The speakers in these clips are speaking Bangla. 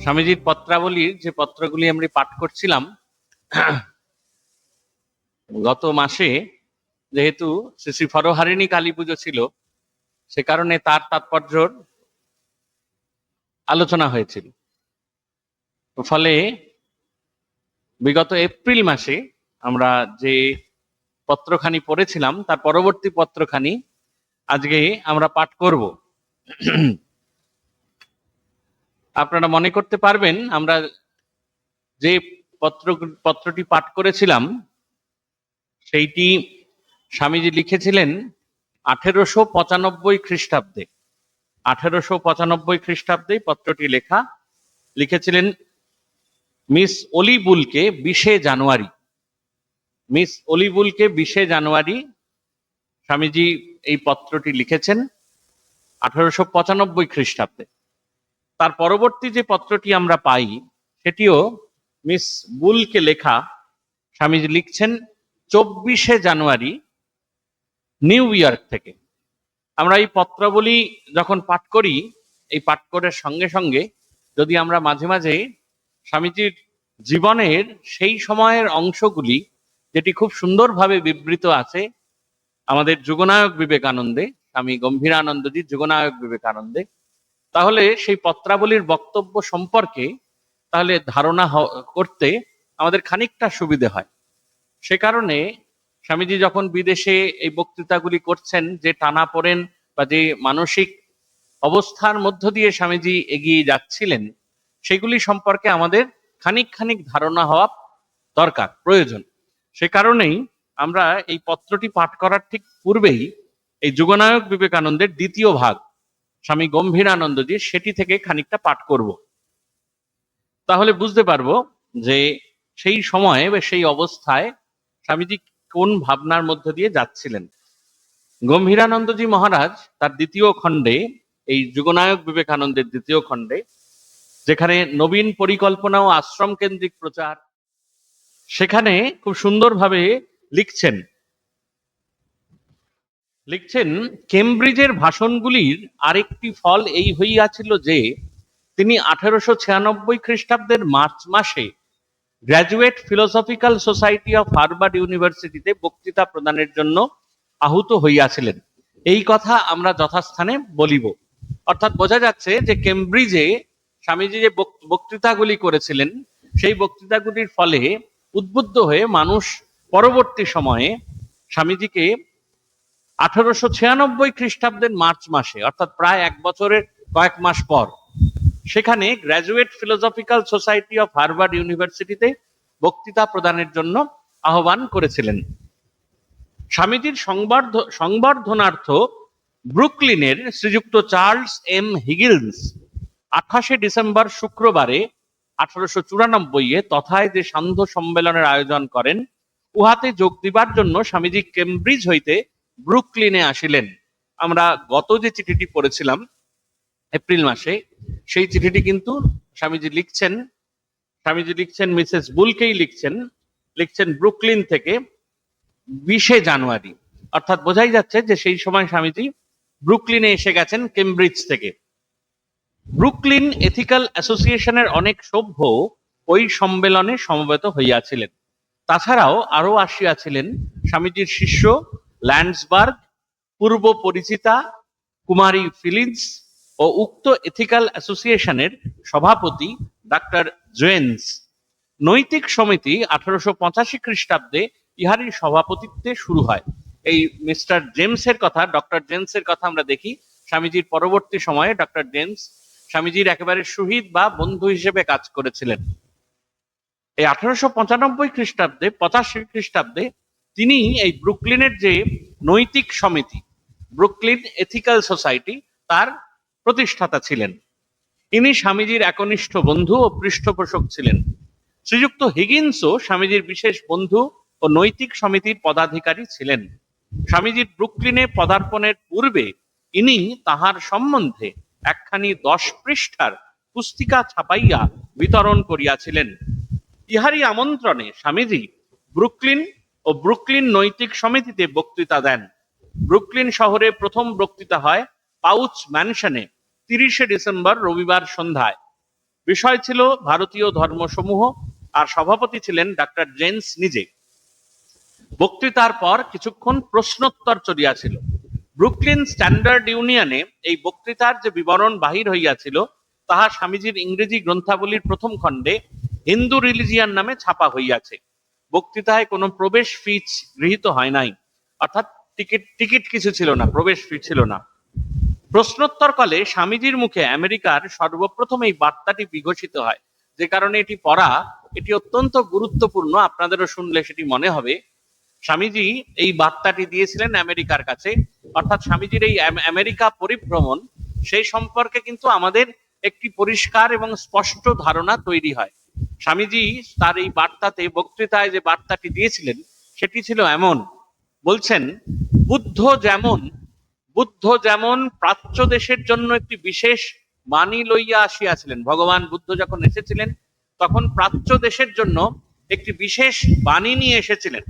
স্বামীজির পত্রাবলীর যে পত্রগুলি আমরা পাঠ করছিলাম গত মাসে, যেহেতু শ্রী শ্রী ফরহারিণী কালী পুজো ছিল, সে কারণে তার তাৎপর্যর আলোচনা হয়েছিল। ফলে বিগত এপ্রিল মাসে আমরা যে পত্রখানি পড়েছিলাম তার পরবর্তী পত্রখানি আজকে আমরা পাঠ করব। আপনারা মনে করতে পারবেন আমরা যে পত্রটি পাঠ করেছিলাম সেইটি স্বামীজি লিখেছিলেন 1895 খ্রিস্টাব্দে। 1895 খ্রিস্টাব্দে পত্রটি লিখেছিলেন মিস অলিবুলকে 20 জানুয়ারি। মিস অলিবুলকে 20 জানুয়ারি স্বামীজি এই পত্রটি লিখেছেন 1895 খ্রিস্টাব্দে। তার পরবর্তী যে পত্রটি আমরা পাই সেটিও মিস বুলকে লেখা। স্বামীজি লিখছেন 24 জানুয়ারি নিউ ইয়র্ক থেকে। আমরা এই পত্রাবলী যখন পাঠ করি, এই পাঠ করার সঙ্গে সঙ্গে যদি আমরা মাঝে মাঝে স্বামীজির জীবনের সেই সময়ের অংশগুলি, যেটি খুব সুন্দরভাবে বিবৃত আছে আমাদের যুগনায়ক বিবেকানন্দে, স্বামী গম্ভীরানন্দজির যুগনায়ক বিবেকানন্দে, তাহলে সেই পত্রাবলীর বক্তব্য সম্পর্কে তাহলে ধারণা করতে আমাদের খানিকটা সুবিধে হয়। সে কারণে স্বামীজি যখন বিদেশে এই বক্তৃতাগুলি করছেন, যে টানাপোড়েন বা যে মানসিক অবস্থার মধ্য দিয়ে স্বামীজি এগিয়ে যাচ্ছিলেন, সেগুলি সম্পর্কে আমাদের খানিক ধারণা হওয়া দরকার, প্রয়োজন। সে কারণেই আমরা এই পত্রটি পাঠ করার ঠিক পূর্বেই এই যুগনায়ক বিবেকানন্দের দ্বিতীয় ভাগ স্বামী গম্ভীরানন্দজি সেটি থেকে খানিকটা পাঠ করব। তাহলে বুঝতে পারবো যে সেই সময়ে বা সেই অবস্থায় স্বামীজি কোন ভাবনার মধ্য দিয়ে যাচ্ছিলেন। গম্ভীরানন্দজি মহারাজ তার দ্বিতীয় খণ্ডে, এই যুগনায়ক বিবেকানন্দের দ্বিতীয় খণ্ডে, যেখানে নবীন পরিকল্পনা ও আশ্রম কেন্দ্রিক প্রচার, সেখানে খুব সুন্দরভাবে লিখছেন কেমব্রিজের ভাষণগুলির আরেকটি ফল এই হইয়াছিল যে তিনি 1896 খ্রিস্টাব্দের মার্চ মাসে graduate philosophical society of Harvard ইউনিভার্সিটিতে বক্তৃতা প্রদানের জন্য আহুত হইয়াছিলেন। এই কথা আমরা যথাস্থানে বলিব। অর্থাৎ বোঝা যাচ্ছে যে কেমব্রিজে স্বামীজি যে বক্তৃতাগুলি করেছিলেন, সেই বক্তৃতাগুলির ফলে উদ্বুদ্ধ হয়ে মানুষ পরবর্তী সময়ে স্বামীজিকে 1896 খ্রিস্টাব্দের মার্চ মাসে, অর্থাৎ প্রায় 1 বছরের কয়েক মাস পর, সেখানে graduate philosophical society of Harvard ইউনিভার্সিটিতে বক্তৃতা প্রদানের জন্য আহ্বান করেছিলেন। স্বামীজির সংবর্ধনার্থ ব্রুকলিনের শ্রীযুক্ত চার্লস এম হিগিলস 28 ডিসেম্বর শুক্রবারে 1894 তথায় যে সান্ধ্য সম্মেলনের আয়োজন করেন, উহাতে যোগ দিবার জন্য স্বামীজি কেমব্রিজ হইতে ব্রুকলিনে আসিলেন। আমরা গত যে চিঠিটি পড়েছিলাম এপ্রিল মাসে, সেই চিঠিটি কিন্তু স্বামীজি লিখছেন মিসেস বুলকেই লিখছেন ব্রুকলিন থেকে 20 জানুয়ারি। অর্থাৎ বোঝাই যাচ্ছে যে সেই সময় স্বামীজি ব্রুকলিনে এসে গেছেন কেমব্রিজ থেকে। ব্রুকলিন এথিক্যাল অ্যাসোসিয়েশনের অনেক সভ্য ওই সম্মেলনে সমবেত হইয়াছিলেন। তাছাড়াও আরো আসিয়াছিলেন স্বামীজির শিষ্য ল্যান্ডসবার্গ, পূর্ব পরিচিতা কুমারী ফিলিন্স ও উক্ত এথিক্যাল অ্যাসোসিয়েশনের সভাপতি ডাক্তার জেন্স। নৈতিক সমিতি 1885 খ্রিস্টাব্দে ইহারই সভাপতিত্বে শুরু হয়। এই মিস্টার জেমসের কথা, ডক্টর জেমসের কথা আমরা দেখি স্বামীজির পরবর্তী সময়ে ডক্টর জেমস স্বামীজির একেবারে শহীদ বা বন্ধু হিসেবে কাজ করেছিলেন। এই 1895 খ্রিস্টাব্দে 85 খ্রিস্টাব্দে তিনি এই ব্রুকলিনের যে নৈতিক সমিতি, ব্রুকলিন এথিক্যাল সোসাইটি, তার প্রতিষ্ঠাতা ছিলেন। ইনি স্বামীজির একনিষ্ঠ বন্ধু ও পৃষ্ঠপোষক ছিলেন। শ্রীযুক্ত হিগিন্সও স্বামীজির বিশেষ বন্ধু ও নৈতিক সমিতির পদাধিকারী ছিলেন। স্বামীজির ব্রুকলিনে পদার্পণের পূর্বে ইনি তাহার সম্বন্ধে একখানি 10 পৃষ্ঠার পুস্তিকা ছাপাইয়া বিতরণ করিয়াছিলেন। ইহারই আমন্ত্রণে স্বামীজি ব্রুকলিন ও ব্রুকলিন নৈতিক সমিতিতে বক্তৃতা দেন। ব্রুকলিন শহরে প্রথম বক্তৃতা হয় পাউচ ম্যানশনে 30 ডিসেম্বর রবিবার সন্ধ্যায়। বিষয় ছিল ভারতীয় ধর্মসমূহ, আর সভাপতি ছিলেন ডাক্তার জেন্স নিজে। বক্তৃতার পর কিছুক্ষণ প্রশ্নোত্তর চলিয়াছিল। ব্রুকলিন স্ট্যান্ডার্ড ইউনিয়নে এই বক্তৃতার যে বিবরণ বাহির হইয়াছিল তাহা স্বামীজির ইংরেজি গ্রন্থাবলীর প্রথম খণ্ডে হিন্দু রিলিজিয়ান নামে ছাপা হইয়াছে। বক্তৃতায় কোনো প্রবেশ ফি গৃহীত হয় নাই, অর্থাৎ টিকিট কিছু ছিল না, প্রবেশ ফি ছিল না। প্রশ্নোত্তর কালে স্বামীজির মুখে আমেরিকার সর্বপ্রথম এই বার্তাটি বিঘোষিত হয়, যে কারণে এটি পড়া এটি অত্যন্ত গুরুত্বপূর্ণ। আপনাদেরও শুনলে সেটি মনে হবে। স্বামীজি এই বার্তাটি দিয়েছিলেন আমেরিকার কাছে, অর্থাৎ স্বামীজির এই আমেরিকা পরিভ্রমণ সেই সম্পর্কে কিন্তু আমাদের একটি পরিষ্কার এবং স্পষ্ট ধারণা তৈরি হয়। স্বামীজি তার এই বার্তাতে, বক্তৃতায় যে বার্তাটি দিয়েছিলেন সেটি ছিল এমন, বলছেন বুদ্ধ যেমন প্রাচ্য দেশের জন্য একটি বিশেষ বাণী লইয়া আসিয়াছিলেন। ভগবান বুদ্ধ যখন এসেছিলেন তখন প্রাচ্য দেশের জন্য একটি বিশেষ বাণী নিয়ে এসেছিলেন,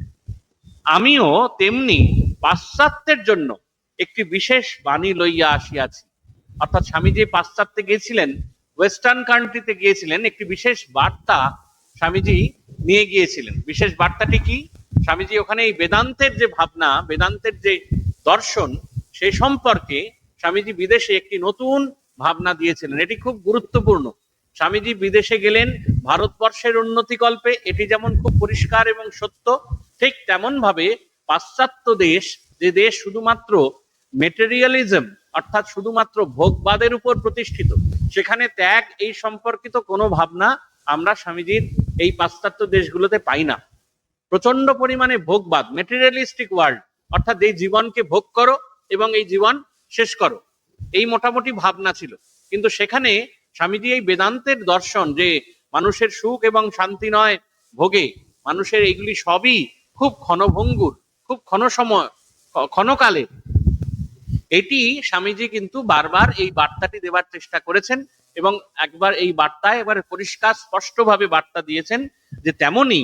আমিও তেমনি পাশ্চাত্যের জন্য একটি বিশেষ বাণী লইয়া আসিয়াছি। অর্থাৎ স্বামীজি পাশ্চাত্যে গিয়েছিলেন, ওয়েস্টার্ন কান্ট্রিতে গিয়েছিলেন, একটি বিশেষ বার্তা স্বামীজি নিয়ে গিয়েছিলেন। বিশেষ বার্তাটি কি? স্বামীজি ওখানে এই বেদান্তের যে ভাবনা, বেদান্তের যে দর্শন, সেই সম্পর্কে স্বামীজি বিদেশে একটি নতুন ভাবনা দিয়েছিলেন। এটি খুব গুরুত্বপূর্ণ। স্বামীজি বিদেশে গেলেন ভারতবর্ষের উন্নতিকল্পে, এটি যেমন খুব পরিষ্কার এবং সত্য, ঠিক তেমন ভাবে পাশ্চাত্য দেশ, যে দেশ শুধুমাত্র মেটেরিয়ালিজম অর্থাৎ শুধুমাত্র ভোগবাদের উপর প্রতিষ্ঠিত, সেখানে ত্যাগ এই সম্পর্কিত কোনো ভাবনা আমরা স্বামীজির এই পাশ্চাত্য দেশগুলোতে পাই না। প্রচন্ড পরিমাণে ভোগবাদ, মেটেরিয়ালিস্টিক ওয়ার্ল্ড, অর্থাৎ এই জীবনকে ভোগ করো এবং এই জীবন শেষ করো, এই মোটামুটি ভাবনা ছিল। কিন্তু সেখানে স্বামীজি এই বেদান্তের দর্শন, যে মানুষের সুখ এবং শান্তি নয় ভোগে, মানুষের এইগুলি সবই খুব ক্ষণভঙ্গুর, খুব ক্ষণকালের, এটি স্বামীজি কিন্তু বারবার এই বার্তাটি দেওয়ার চেষ্টা করেছেন এবং একবার এই বার্তায় এবার পরিষ্কার স্পষ্টভাবে বার্তা দিয়েছেন যে তেমনি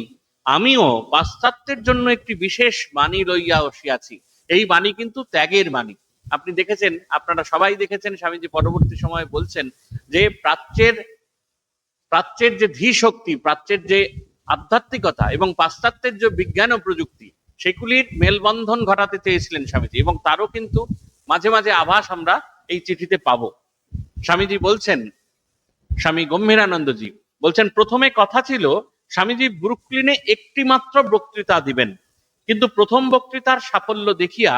আমিও পাশ্চাত্যের জন্য একটি বিশেষ বাণী লইয়া আসিয়াছি। এই বাণী কিন্তু ত্যাগের বাণী। আপনি দেখেছেন, আপনারা সবাই দেখেছেন, স্বামীজি পরবর্তী সময়ে বলছেন যে প্রাচ্যের যে ধী শক্তি, প্রাচ্যের যে আধ্যাত্মিকতা এবং পাশ্চাত্যের যে বিজ্ঞান ও প্রযুক্তি, সেগুলির মেলবন্ধন ঘটাতে চেয়েছিলেন স্বামীজি, এবং তারও কিন্তু মাঝে মাঝে আভাস আমরা এই চিঠিতে পাবো। স্বামীজি বলছেন, স্বামী গম্ভীরানন্দজি বলছেন, প্রথমে কথা ছিল স্বামীজি ব্রুকলিনে একটি মাত্র বক্তৃতা দিবেন, কিন্তু প্রথম বক্তৃতার সাফল্য দেখিয়া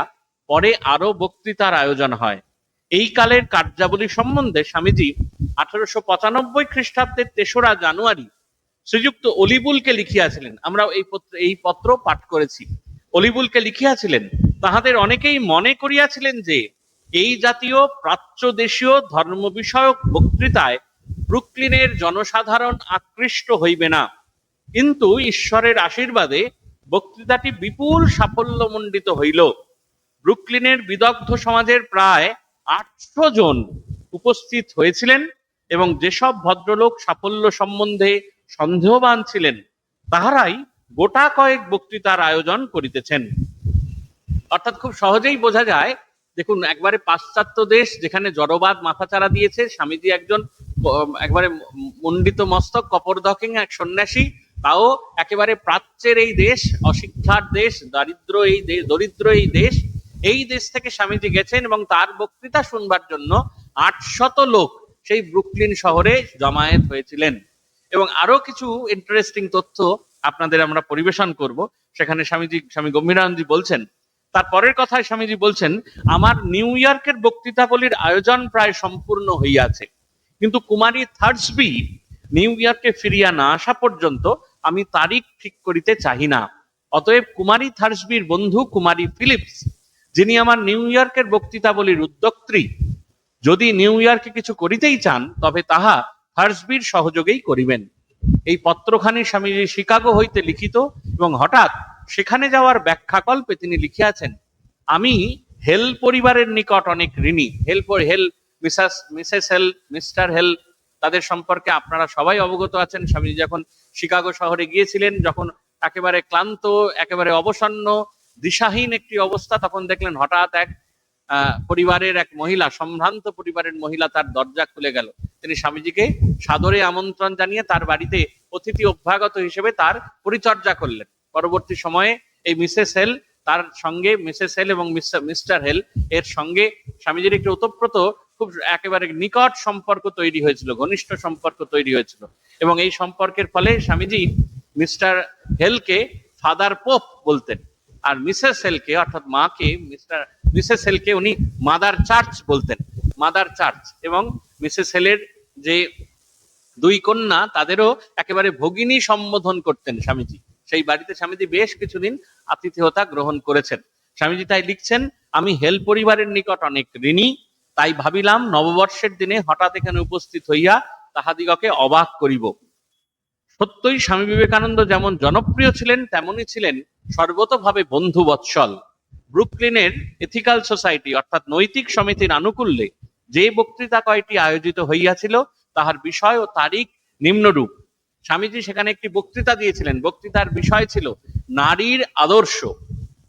পরে আরো বক্তৃতার আয়োজন হয়। এই কালের কার্যাবলী সম্বন্ধে স্বামীজি 1895 খ্রিস্টাব্দের 3রা জানুয়ারি শ্রীযুক্ত অলিবুলকে লিখিয়াছিলেন। আমরা এই পত্র পাঠ করেছি। অলিবুলকে লিখিয়াছিলেন, তাহাদের অনেকেই মনে করিয়াছিলেন যে এই জাতীয় প্রাচ্য দেশীয় ধর্ম বিষয়ক বক্তৃতায় ব্রুকলিনের জনসাধারণ আকৃষ্ট হইবে না, কিন্তু ঈশ্বরের আশীর্বাদে বক্তৃতাটি বিপুল সাফল্যমণ্ডিত হইল। ব্রুকলিনের বিদগ্ধ সমাজের প্রায় 800 জন উপস্থিত হয়েছিলেন এবং যেসব ভদ্রলোক সাফল্য সম্বন্ধে সন্দেহবান ছিলেন তাহারাই গোটা কয়েক বক্তৃতার আয়োজন করিতেছেন। অর্থাৎ খুব সহজেই বোঝা যায়, দেখুন, একবারে পাশ্চাত্য দেশ যেখানে জড়বাদ মাথাচাড়া দিয়েছে, স্বামীজি একজন একবারে মণ্ডিত মস্তক কপরদকিং এক সন্ন্যাসী, তাও একেবারে প্রাচ্যের এই দেশ, অশিক্ষার দেশ, দরিদ্র এই দেশ থেকে স্বামীজি গেছেন এবং তার বক্তৃতা শুনবার জন্য 800 লোক সেই ব্রুকলিন শহরে জমায়েত হয়েছিলেন। এবং আরো কিছু ইন্টারেস্টিং তথ্য আপনাদের আমরা পরিবেশন করব। সেখানে স্বামী গম্ভীরানন্দজি বলছেন, তার পরের কথায় স্বামীজি বলছেন, আমার নিউ ইয়র্কের বক্তৃতাবলীর আয়োজন প্রায় সম্পূর্ণ হইয়াছে, কিন্তু কুমারী থার্সবি নিউ ইয়র্কে ফিরিয়া না আসা পর্যন্ত আমি তারিখ ঠিক করিতে চাহি না। অতএব কুমারী থার্সবির বন্ধু কুমারী ফিলিপস, যিনি আমার নিউ ইয়র্কের বক্তৃতাবলীর উদ্যোক্ত্রী, যদি নিউ ইয়র্কে কিছু করিতেই চান তবে তাহা থার্সবির সহযোগেই করিবেন। এই পত্রখানি স্বামীজি শিকাগো হইতে লিখিত এবং হঠাৎ সেখানে যাওয়ার ব্যাখ্যাকল্পে তিনি লিখিয়াছেন, আমি হেল পরিবারের নিকট অনেক ঋণী। মিসেস হেল, মিস্টার হেল, তাদের সম্পর্কে আপনারা সবাই অবগত আছেন। স্বামীজি যখন শিকাগো শহরে গিয়েছিলেন, যখন একেবারে ক্লান্ত, একেবারে অবসন্ন, দিশাহীন একটি অবস্থা, তখন দেখলেন হঠাৎ এক পরিবারের এক মহিলা, সম্ভ্রান্ত পরিবারের মহিলা তার দরজা খুলে গেল তিনি স্বামীজিকে সাদরে আমন্ত্রণ জানিয়ে তার বাড়িতে অতিথি অভ্যাগত হিসেবে তার পরিচর্যা করলেন। পরবর্তী সময়ে এই মিসেস হেল তার সঙ্গে, মিসেস হেল এবং মিস্টার হেল এর সঙ্গে স্বামীজির একটি ওতপ্রোত, খুব একেবারে নিকট সম্পর্ক তৈরি হয়েছিল, ঘনিষ্ঠ সম্পর্ক তৈরি হয়েছিল। এবং এই সম্পর্কের ফলে স্বামীজি মিস্টার হেলকে ফাদার পোপ বলতেন, আর মিসেস হেলকে অর্থাৎ মাকে, মিসেস হেলকে উনি মাদার চার্চ বলতেন, মাদার চার্চ। এবং মিসেস হেলের যে দুই কন্যা তাদেরও একেবারে ভগিনী সম্বোধন করতেন স্বামীজি। সেই বাড়িতে স্বামীজি বেশ কিছুদিন আতিথেয়তা গ্রহণ করেছেন। স্বামীজি তাই লিখছেন, আমি হেল পরিবারের নিকট অনেক ঋণী, তাই ভাবিলাম নববর্ষের দিনে হঠাৎ এখানে উপস্থিত হইয়া তাহাদিগকে অবাক করিব। সত্যই স্বামী বিবেকানন্দ যেমন জনপ্রিয় ছিলেন তেমনই ছিলেন সর্বতোভাবে বন্ধু বৎসল। ব্রুকলিনের এথিক্যাল সোসাইটি অর্থাৎ নৈতিক সমিতির আনুকূল্যে যে বক্তৃতা কয়টি আয়োজিত হইয়াছিল তাহার বিষয় ও তারিখ নিম্নরূপ। স্বামীজি সেখানে একটি বক্তৃতা দিয়েছিলেন। বক্তৃতার বিষয় ছিল নারীর আদর্শ,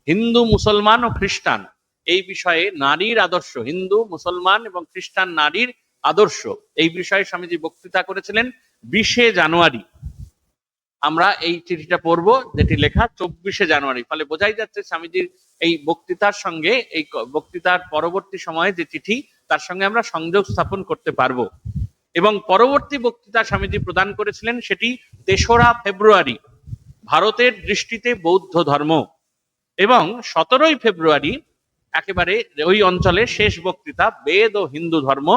হিন্দু, মুসলমান ও খ্রিস্টান। এই বিষয়ে নারীর আদর্শ, হিন্দু, মুসলমান এবং খ্রিস্টান নারীর আদর্শ, এই বিষয়ে স্বামীজি বক্তৃতা করেছিলেন 20শে জানুয়ারি। আমরা এই চিঠিটা পড়বো যেটি লেখা 24শে জানুয়ারি। ফলে বোঝাই যাচ্ছে স্বামীজির এই বক্তৃতার সঙ্গে, এই বক্তৃতার পরবর্তী সময়ে যে চিঠি, তার সঙ্গে আমরা সংযোগ স্থাপন করতে পারবো। এবং পরবর্তী বক্তৃতা স্বামীজি প্রদান করেছিলেন সেটি 3রা ফেব্রুয়ারি, ভারতের দৃষ্টিতে বৌদ্ধ ধর্ম। এবং 17ই ফেব্রুয়ারি একেবারে ওই অঞ্চলের শেষ বক্তৃতা, বেদ ও হিন্দু ধর্ম,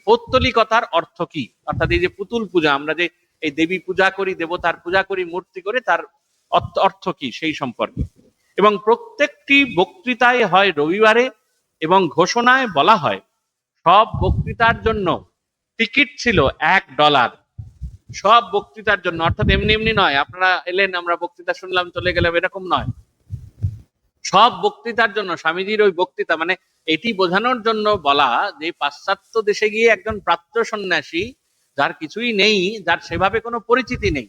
পৌত্তলিকতার অর্থ কি। অর্থাৎ এই যে পুতুল পূজা, আমরা যে এই দেবী পূজা করি, দেবতার পূজা করি মূর্তি করে, তার অর্থ কি সেই সম্পর্কে। এবং প্রত্যেকটি বক্তৃতায় হয় রবিবারে, এবং ঘোষণায় বলা হয় সব বক্তৃতার জন্য টিকিট ছিল $1। সব বক্তৃতার জন্য, অর্থাৎ এমনি এমনি নয়, আপনারা এলেন আমরা বক্তৃতা শুনলাম চলে গেলাম, এরকম নয়। সব বক্তৃতার জন্য স্বামীজির ওই বক্তৃতা, মানে এটি বোঝানোর জন্য বলা যে পাশ্চাত্য দেশে গিয়ে একজন প্রাচ্য সন্ন্যাসী, যার কিছুই নেই, যার সেভাবে কোনো পরিচিতি নেই,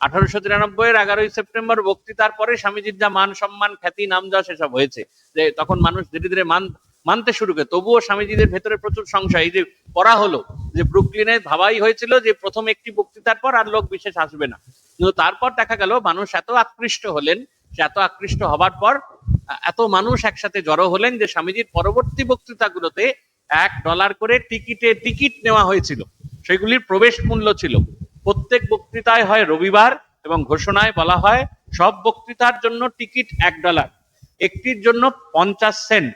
1893-এর 11ই সেপ্টেম্বর বক্তৃতার পরে স্বামীজির যা মান সম্মান, খ্যাতি, নাম যা সেসব হয়েছে, যে তখন মানুষ ধীরে ধীরে মানতে শুরু করে, তবুও স্বামীজিদের ভেতরে প্রচুর সংশয়। এই যে পড়া হলো যে ব্রুকলিনে ভাবাই হয়েছিল যে প্রথম একটি বক্তৃতার পর আর লোক বিশেষ আসবে না, কিন্তু তারপর দেখা গেল মানুষ এত আকৃষ্ট হলেন, সে এত আকৃষ্ট হবার পর এত মানুষ একসাথে জড়ো হলেন যে স্বামীজির পরবর্তী বক্তৃতাগুলোতে $1 করে টিকিট নেওয়া হয়েছিল। সেগুলির প্রবেশ মূল্য ছিল। প্রত্যেক বক্তৃতায় হয় রবিবার, এবং ঘোষণায় বলা হয় সব বক্তৃতার জন্য টিকিট $1, একটির জন্য 50 সেন্ট।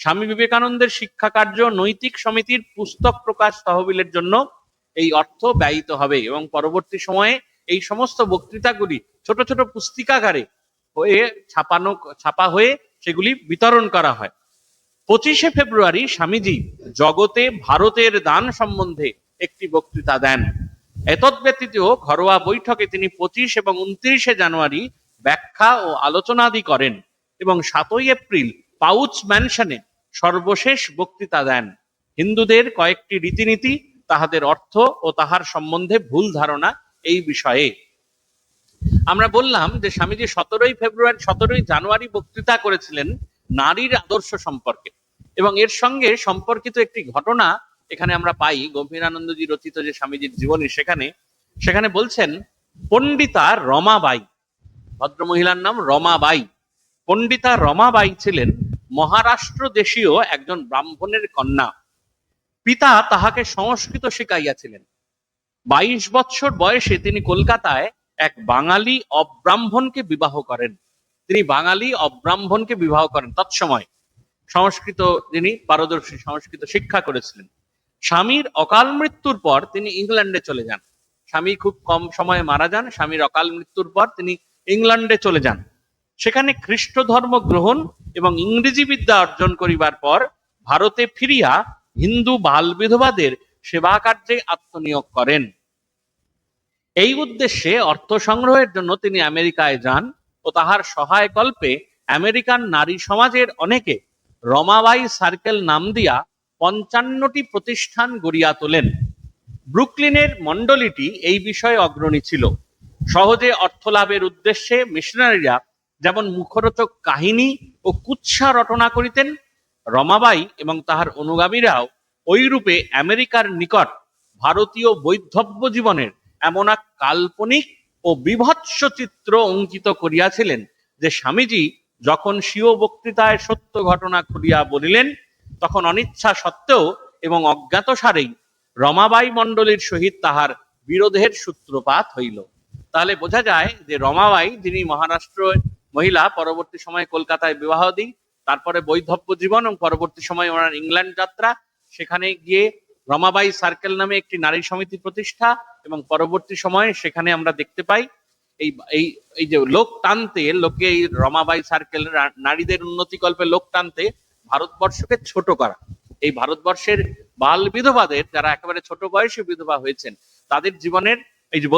স্বামী বিবেকানন্দের শিক্ষা কার্য নৈতিক সমিতির পুস্তক প্রকাশ তহবিলের জন্য এই অর্থ ব্যয়িত হবে। এবং পরবর্তী সময়ে এই সমস্ত বক্তৃতাগুলি ছোট ছোট পুস্তিকাগারে হয়ে ছাপা হয়ে সেগুলি বিতরণ করা হয়। 25শে ফেব্রুয়ারি স্বামীজি জগতে ভারতের দান সম্বন্ধে একটি বক্তৃতা দেন। এতদ্ব্যতীত ঘরোয়া বৈঠকে তিনি 25 এবং 29শে জানুয়ারি ব্যাখ্যা ও আলোচনাদি করেন, এবং 7ই এপ্রিল পাউচ ম্যানশনে সর্বশেষ বক্তৃতা দেন। হিন্দুদের কয়েকটি রীতিনীতি, তাহাদের অর্থ ও তাহার সম্বন্ধে ভুল ধারণা, এই বিষয়ে। আমরা বললাম যে স্বামীজি 17ই জানুয়ারি বক্তৃতা করেছিলেন নারীর আদর্শ সম্পর্কে, এবং এর সঙ্গে সম্পর্কিত একটি ঘটনা এখানে আমরা পাই। গম্ভীরানন্দজি রচিত যে স্বামীজির জীবনী, সেখানে বলছেন পণ্ডিতা রমাবাই, ভদ্রমহিলার নাম রমাবাই। পণ্ডিতা রমাবাই ছিলেন মহারাষ্ট্র দেশীয় একজন ব্রাহ্মণের কন্যা। পিতা তাহাকে সংস্কৃত শিখাইয়াছিলেন। 22 বছর বয়সে তিনি কলকাতায় এক বাঙালি অব্রাহ্মণকে বিবাহ করেন। তৎসময় সংস্কৃত, যিনি পারদর্শী, সংস্কৃত শিক্ষা করেছিলেন। স্বামীর অকাল মৃত্যুর পর তিনি ইংল্যান্ডে চলে যান। স্বামী খুব কম সময়ে মারা যান। স্বামীর অকাল মৃত্যুর পর তিনি ইংল্যান্ডে চলে যান। সেখানে খ্রিস্ট ধর্ম গ্রহণ এবং ইংরেজি বিদ্যা অর্জন করিবার পর ভারতে ফিরিয়া হিন্দু বাল বিধবাদের সেবা কার্যে আত্মনিয়োগ করেন। এই উদ্দেশ্যে অর্থ সংগ্রহের জন্য তিনি আমেরিকায় যান, ও তাহার সহায়কল্পে আমেরিকান নারী সমাজের অনেকে রমাবাই সার্কেল নাম দিয়া 55টি প্রতিষ্ঠান গড়িয়া তোলেন। ব্রুকলিনের মণ্ডলীটি এই বিষয়ে অগ্রণী ছিল। সহজে অর্থ লাভের উদ্দেশ্যে মিশনারিরা যেমন মুখরোচক কাহিনী ও কুৎসা রটনা করিতেন, রমাবাই এবং তাহার অনুগামীরাও ওই রূপে আমেরিকার নিকট ভারতীয় বৈধব্য জীবনের এমন এক কাল্পনিক ও বিভৎস চিত্র অঙ্কিত করিয়াছিলেন যে স্বামীজি যখন স্বীয় বক্তৃতায় সত্য ঘটনা খুলিয়া বলিলেন, তখন অনিচ্ছা সত্ত্বেও এবং অজ্ঞাতসারেই রমাবাই মণ্ডলীর সহিত তাহার বিরোধের সূত্রপাত হইল। তাহলে বোঝা যায় যে রমাবাই, যিনি মহারাষ্ট্র মহিলা, পরবর্তী সময়ে কলকাতায় বিবাহ দিই, তারপরে বৈধব্য জীবন এবং পরবর্তী সময়ে ওনার ইংল্যান্ড যাত্রা, সেখানে গিয়ে রমাবাই সার্কেল নামে একটি নারী সমিতি প্রতিষ্ঠা, এবং পরবর্তী সময়ে সেখানে আমরা দেখতে পাই এই এই এই যে লোক টানতে, লোকে এই রমাবাই সার্কেল নারীদের উন্নতিকল্পে লোক টানতে ভারতবর্ষকে ছোট করা, এই ভারতবর্ষের বাল বিধবাদের, যারা একেবারে ছোট বয়সে বিধবা হয়েছেন, তাদের জীবনের এই যে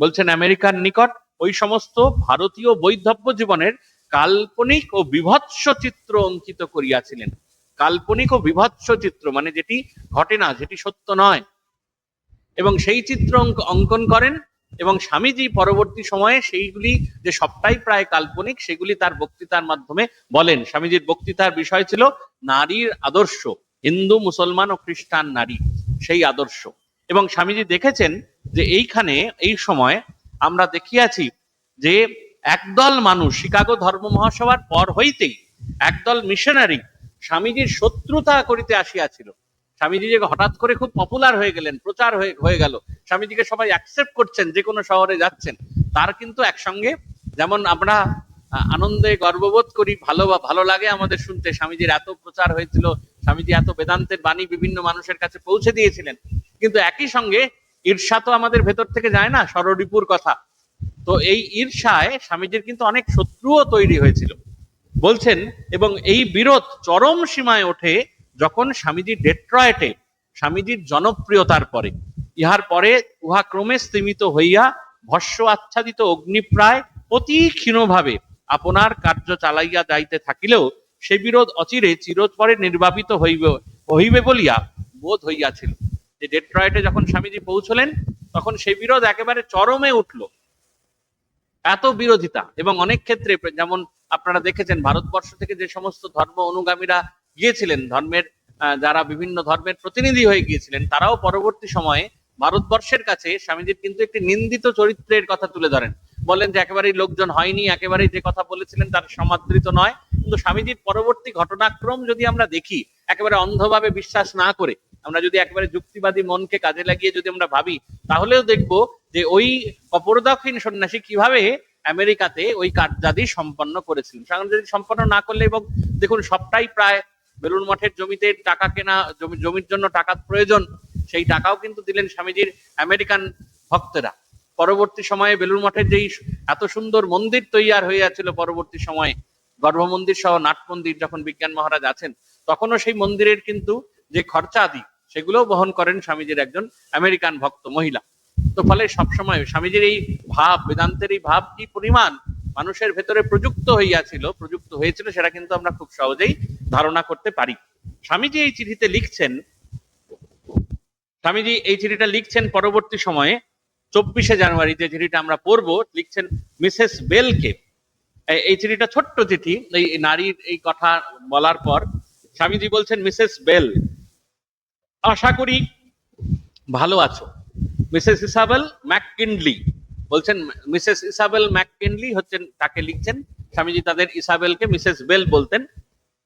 বলছেন আমেরিকার নিকট ওই সমস্ত ভারতীয় বৈধব্য জীবনের কাল্পনিক ও বিভৎস চিত্র অঙ্কিত করিয়াছিলেন। কাল্পনিক ও বিভৎস চিত্র মানে যেটি ঘটে না, যেটি সত্য নয়, এবং সেই চিত্র অঙ্কন করেন। এবং স্বামীজি পরবর্তী সময়ে সেইগুলি যে সবটাই প্রায় কাল্পনিক, সেগুলি তার বক্তৃতার মাধ্যমে বলেন। স্বামীজির বক্তৃতার বিষয় ছিল নারীর আদর্শ, হিন্দু, মুসলমান ও খ্রিস্টান নারী, সেই আদর্শ। এবং স্বামীজি দেখেছেন যে এইখানে এই সময় আমরা দেখিয়াছি যে একদল মানুষ শিকাগো ধর্ম মহাসভার পর হইতেই একদল মিশনারি স্বামীজির শত্রুতা করিতে আসিয়াছিল। স্বামীজি যে হঠাৎ করে খুব পপুলার হয়ে গেলেন, প্রচার হয়ে গেল, স্বামীজিকে সবাই অ্যাকসেপ্ট করছেন, যে কোনো শহরে যাচ্ছেন, তার কিন্তু একসঙ্গে যেমন আমরা আনন্দে গর্ববোধ করি, ভালো লাগে আমাদের শুনতে, স্বামীজির এত প্রচার হয়েছিল, স্বামীজি এত বেদান্তের বাণী বিভিন্ন মানুষের কাছে পৌঁছে দিয়েছিলেন, কিন্তু একই সঙ্গে ঈর্ষা তো আমাদের ভেতর থেকে যায় না, ষড়রিপুর কথা। তো এই ঈর্ষায় স্বামীজির কিন্তু অনেক শত্রুও তৈরি হয়েছিল বলছেন। এবং এই বিরোধ চরম সীমায় ওঠে যখন স্বামীজি ডেট্রয়েটে স্বামীজির জনপ্রিয়তার পরে, ইহার পরে উহা ক্রমে স্তিমিত হইয়া ভস্য আচ্ছাদিত অগ্নিপ্রায় অতি ক্ষীণভাবে আপনার কার্য চালাইয়া যাইতে থাকিলেও সে বিরোধ অচিরে চিরতরে নির্বাপিত হইবে বলিয়া বোধ হইয়াছিল। যে ডেট্রয়েটে যখন স্বামীজি পৌঁছলেন, তখন সেই বিরোধ একেবারে চরমে উঠল, এত বিরোধিতা। এবং অনেক ক্ষেত্রে যেমন আপনারা দেখেছেন, ভারতবর্ষ থেকে যে সমস্ত ধর্ম অনুগামীরা গিয়েছিলেন, ধর্মের যারা বিভিন্ন ধর্মের প্রতিনিধি হয়ে গিয়েছিলেন, তারাও পরবর্তী সময়ে ভারতবর্ষের কাছে স্বামীজির কিন্তু একটি নিন্দিত চরিত্রের কথা তুলে ধরেন, বলেন যে একেবারেই লোকজন হয়নি, একেবারেই যে কথা বলেছিলেন তার সমাদৃত নয়। কিন্তু স্বামীজির পরবর্তী ঘটনাক্রম যদি আমরা দেখি, একেবারে অন্ধভাবে বিশ্বাস না করে, আমরা যদি একেবারে যুক্তিবাদী মনকে কাজে লাগিয়ে যদি আমরা ভাবি, তাহলেও দেখবো যে ওই অপরদক্ষিণ সন্ন্যাসী কিভাবে আমেরিকাতে ওই কার্যাদি সম্পন্ন করেছিলেন। যদি সম্পন্ন না করলে, এবং দেখুন সবটাই প্রায় বেলুড় মঠের জমিতে টাকা কেনা, জমির জন্য টাকার প্রয়োজন, সেই টাকাও কিন্তু দিলেন স্বামীজির আমেরিকান ভক্তরা। পরবর্তী সময়ে বেলুড় মঠের যেই এত সুন্দর মন্দির তৈয়ার হইয়াছিল, পরবর্তী সময়ে গর্ভ মন্দির সহ নাট মন্দির যখন বিজ্ঞান মহারাজ আছেন, তখনও সেই মন্দিরের কিন্তু যে খরচাদি, সেগুলো বহন করেন স্বামীজির একজন আমেরিকান ভক্ত মহিলা। তো ফলে সবসময় স্বামীজির এই ভাব, বেদান্তের এই ভাব কি পরিমাণ মানুষের ভেতরে প্রযুক্ত হয়েছিল, সেটা কিন্তু আমরা খুব সহজেই ধারণা করতে পারি। স্বামীজি এই চিঠিটা লিখছেন পরবর্তী সময়ে 24শে জানুয়ারি, যে চিঠিটা আমরা পড়বো, লিখছেন মিসেস বেলকে। এই চিঠিটা ছোট্ট চিঠি, এই নারীর এই কথা বলার পর স্বামীজি বলছেন, মিসেস বেল, আশা করি ভালো আছো। মিসেস ইসাবেল ম্যাককিনলি, বলছেন মিসেস ইসাবেল ম্যাককিনলি হচ্ছেন, তাকে লিখছেন। স্বামীজি তাদের ইসাবেলকে মিসেস বেল বলতেন,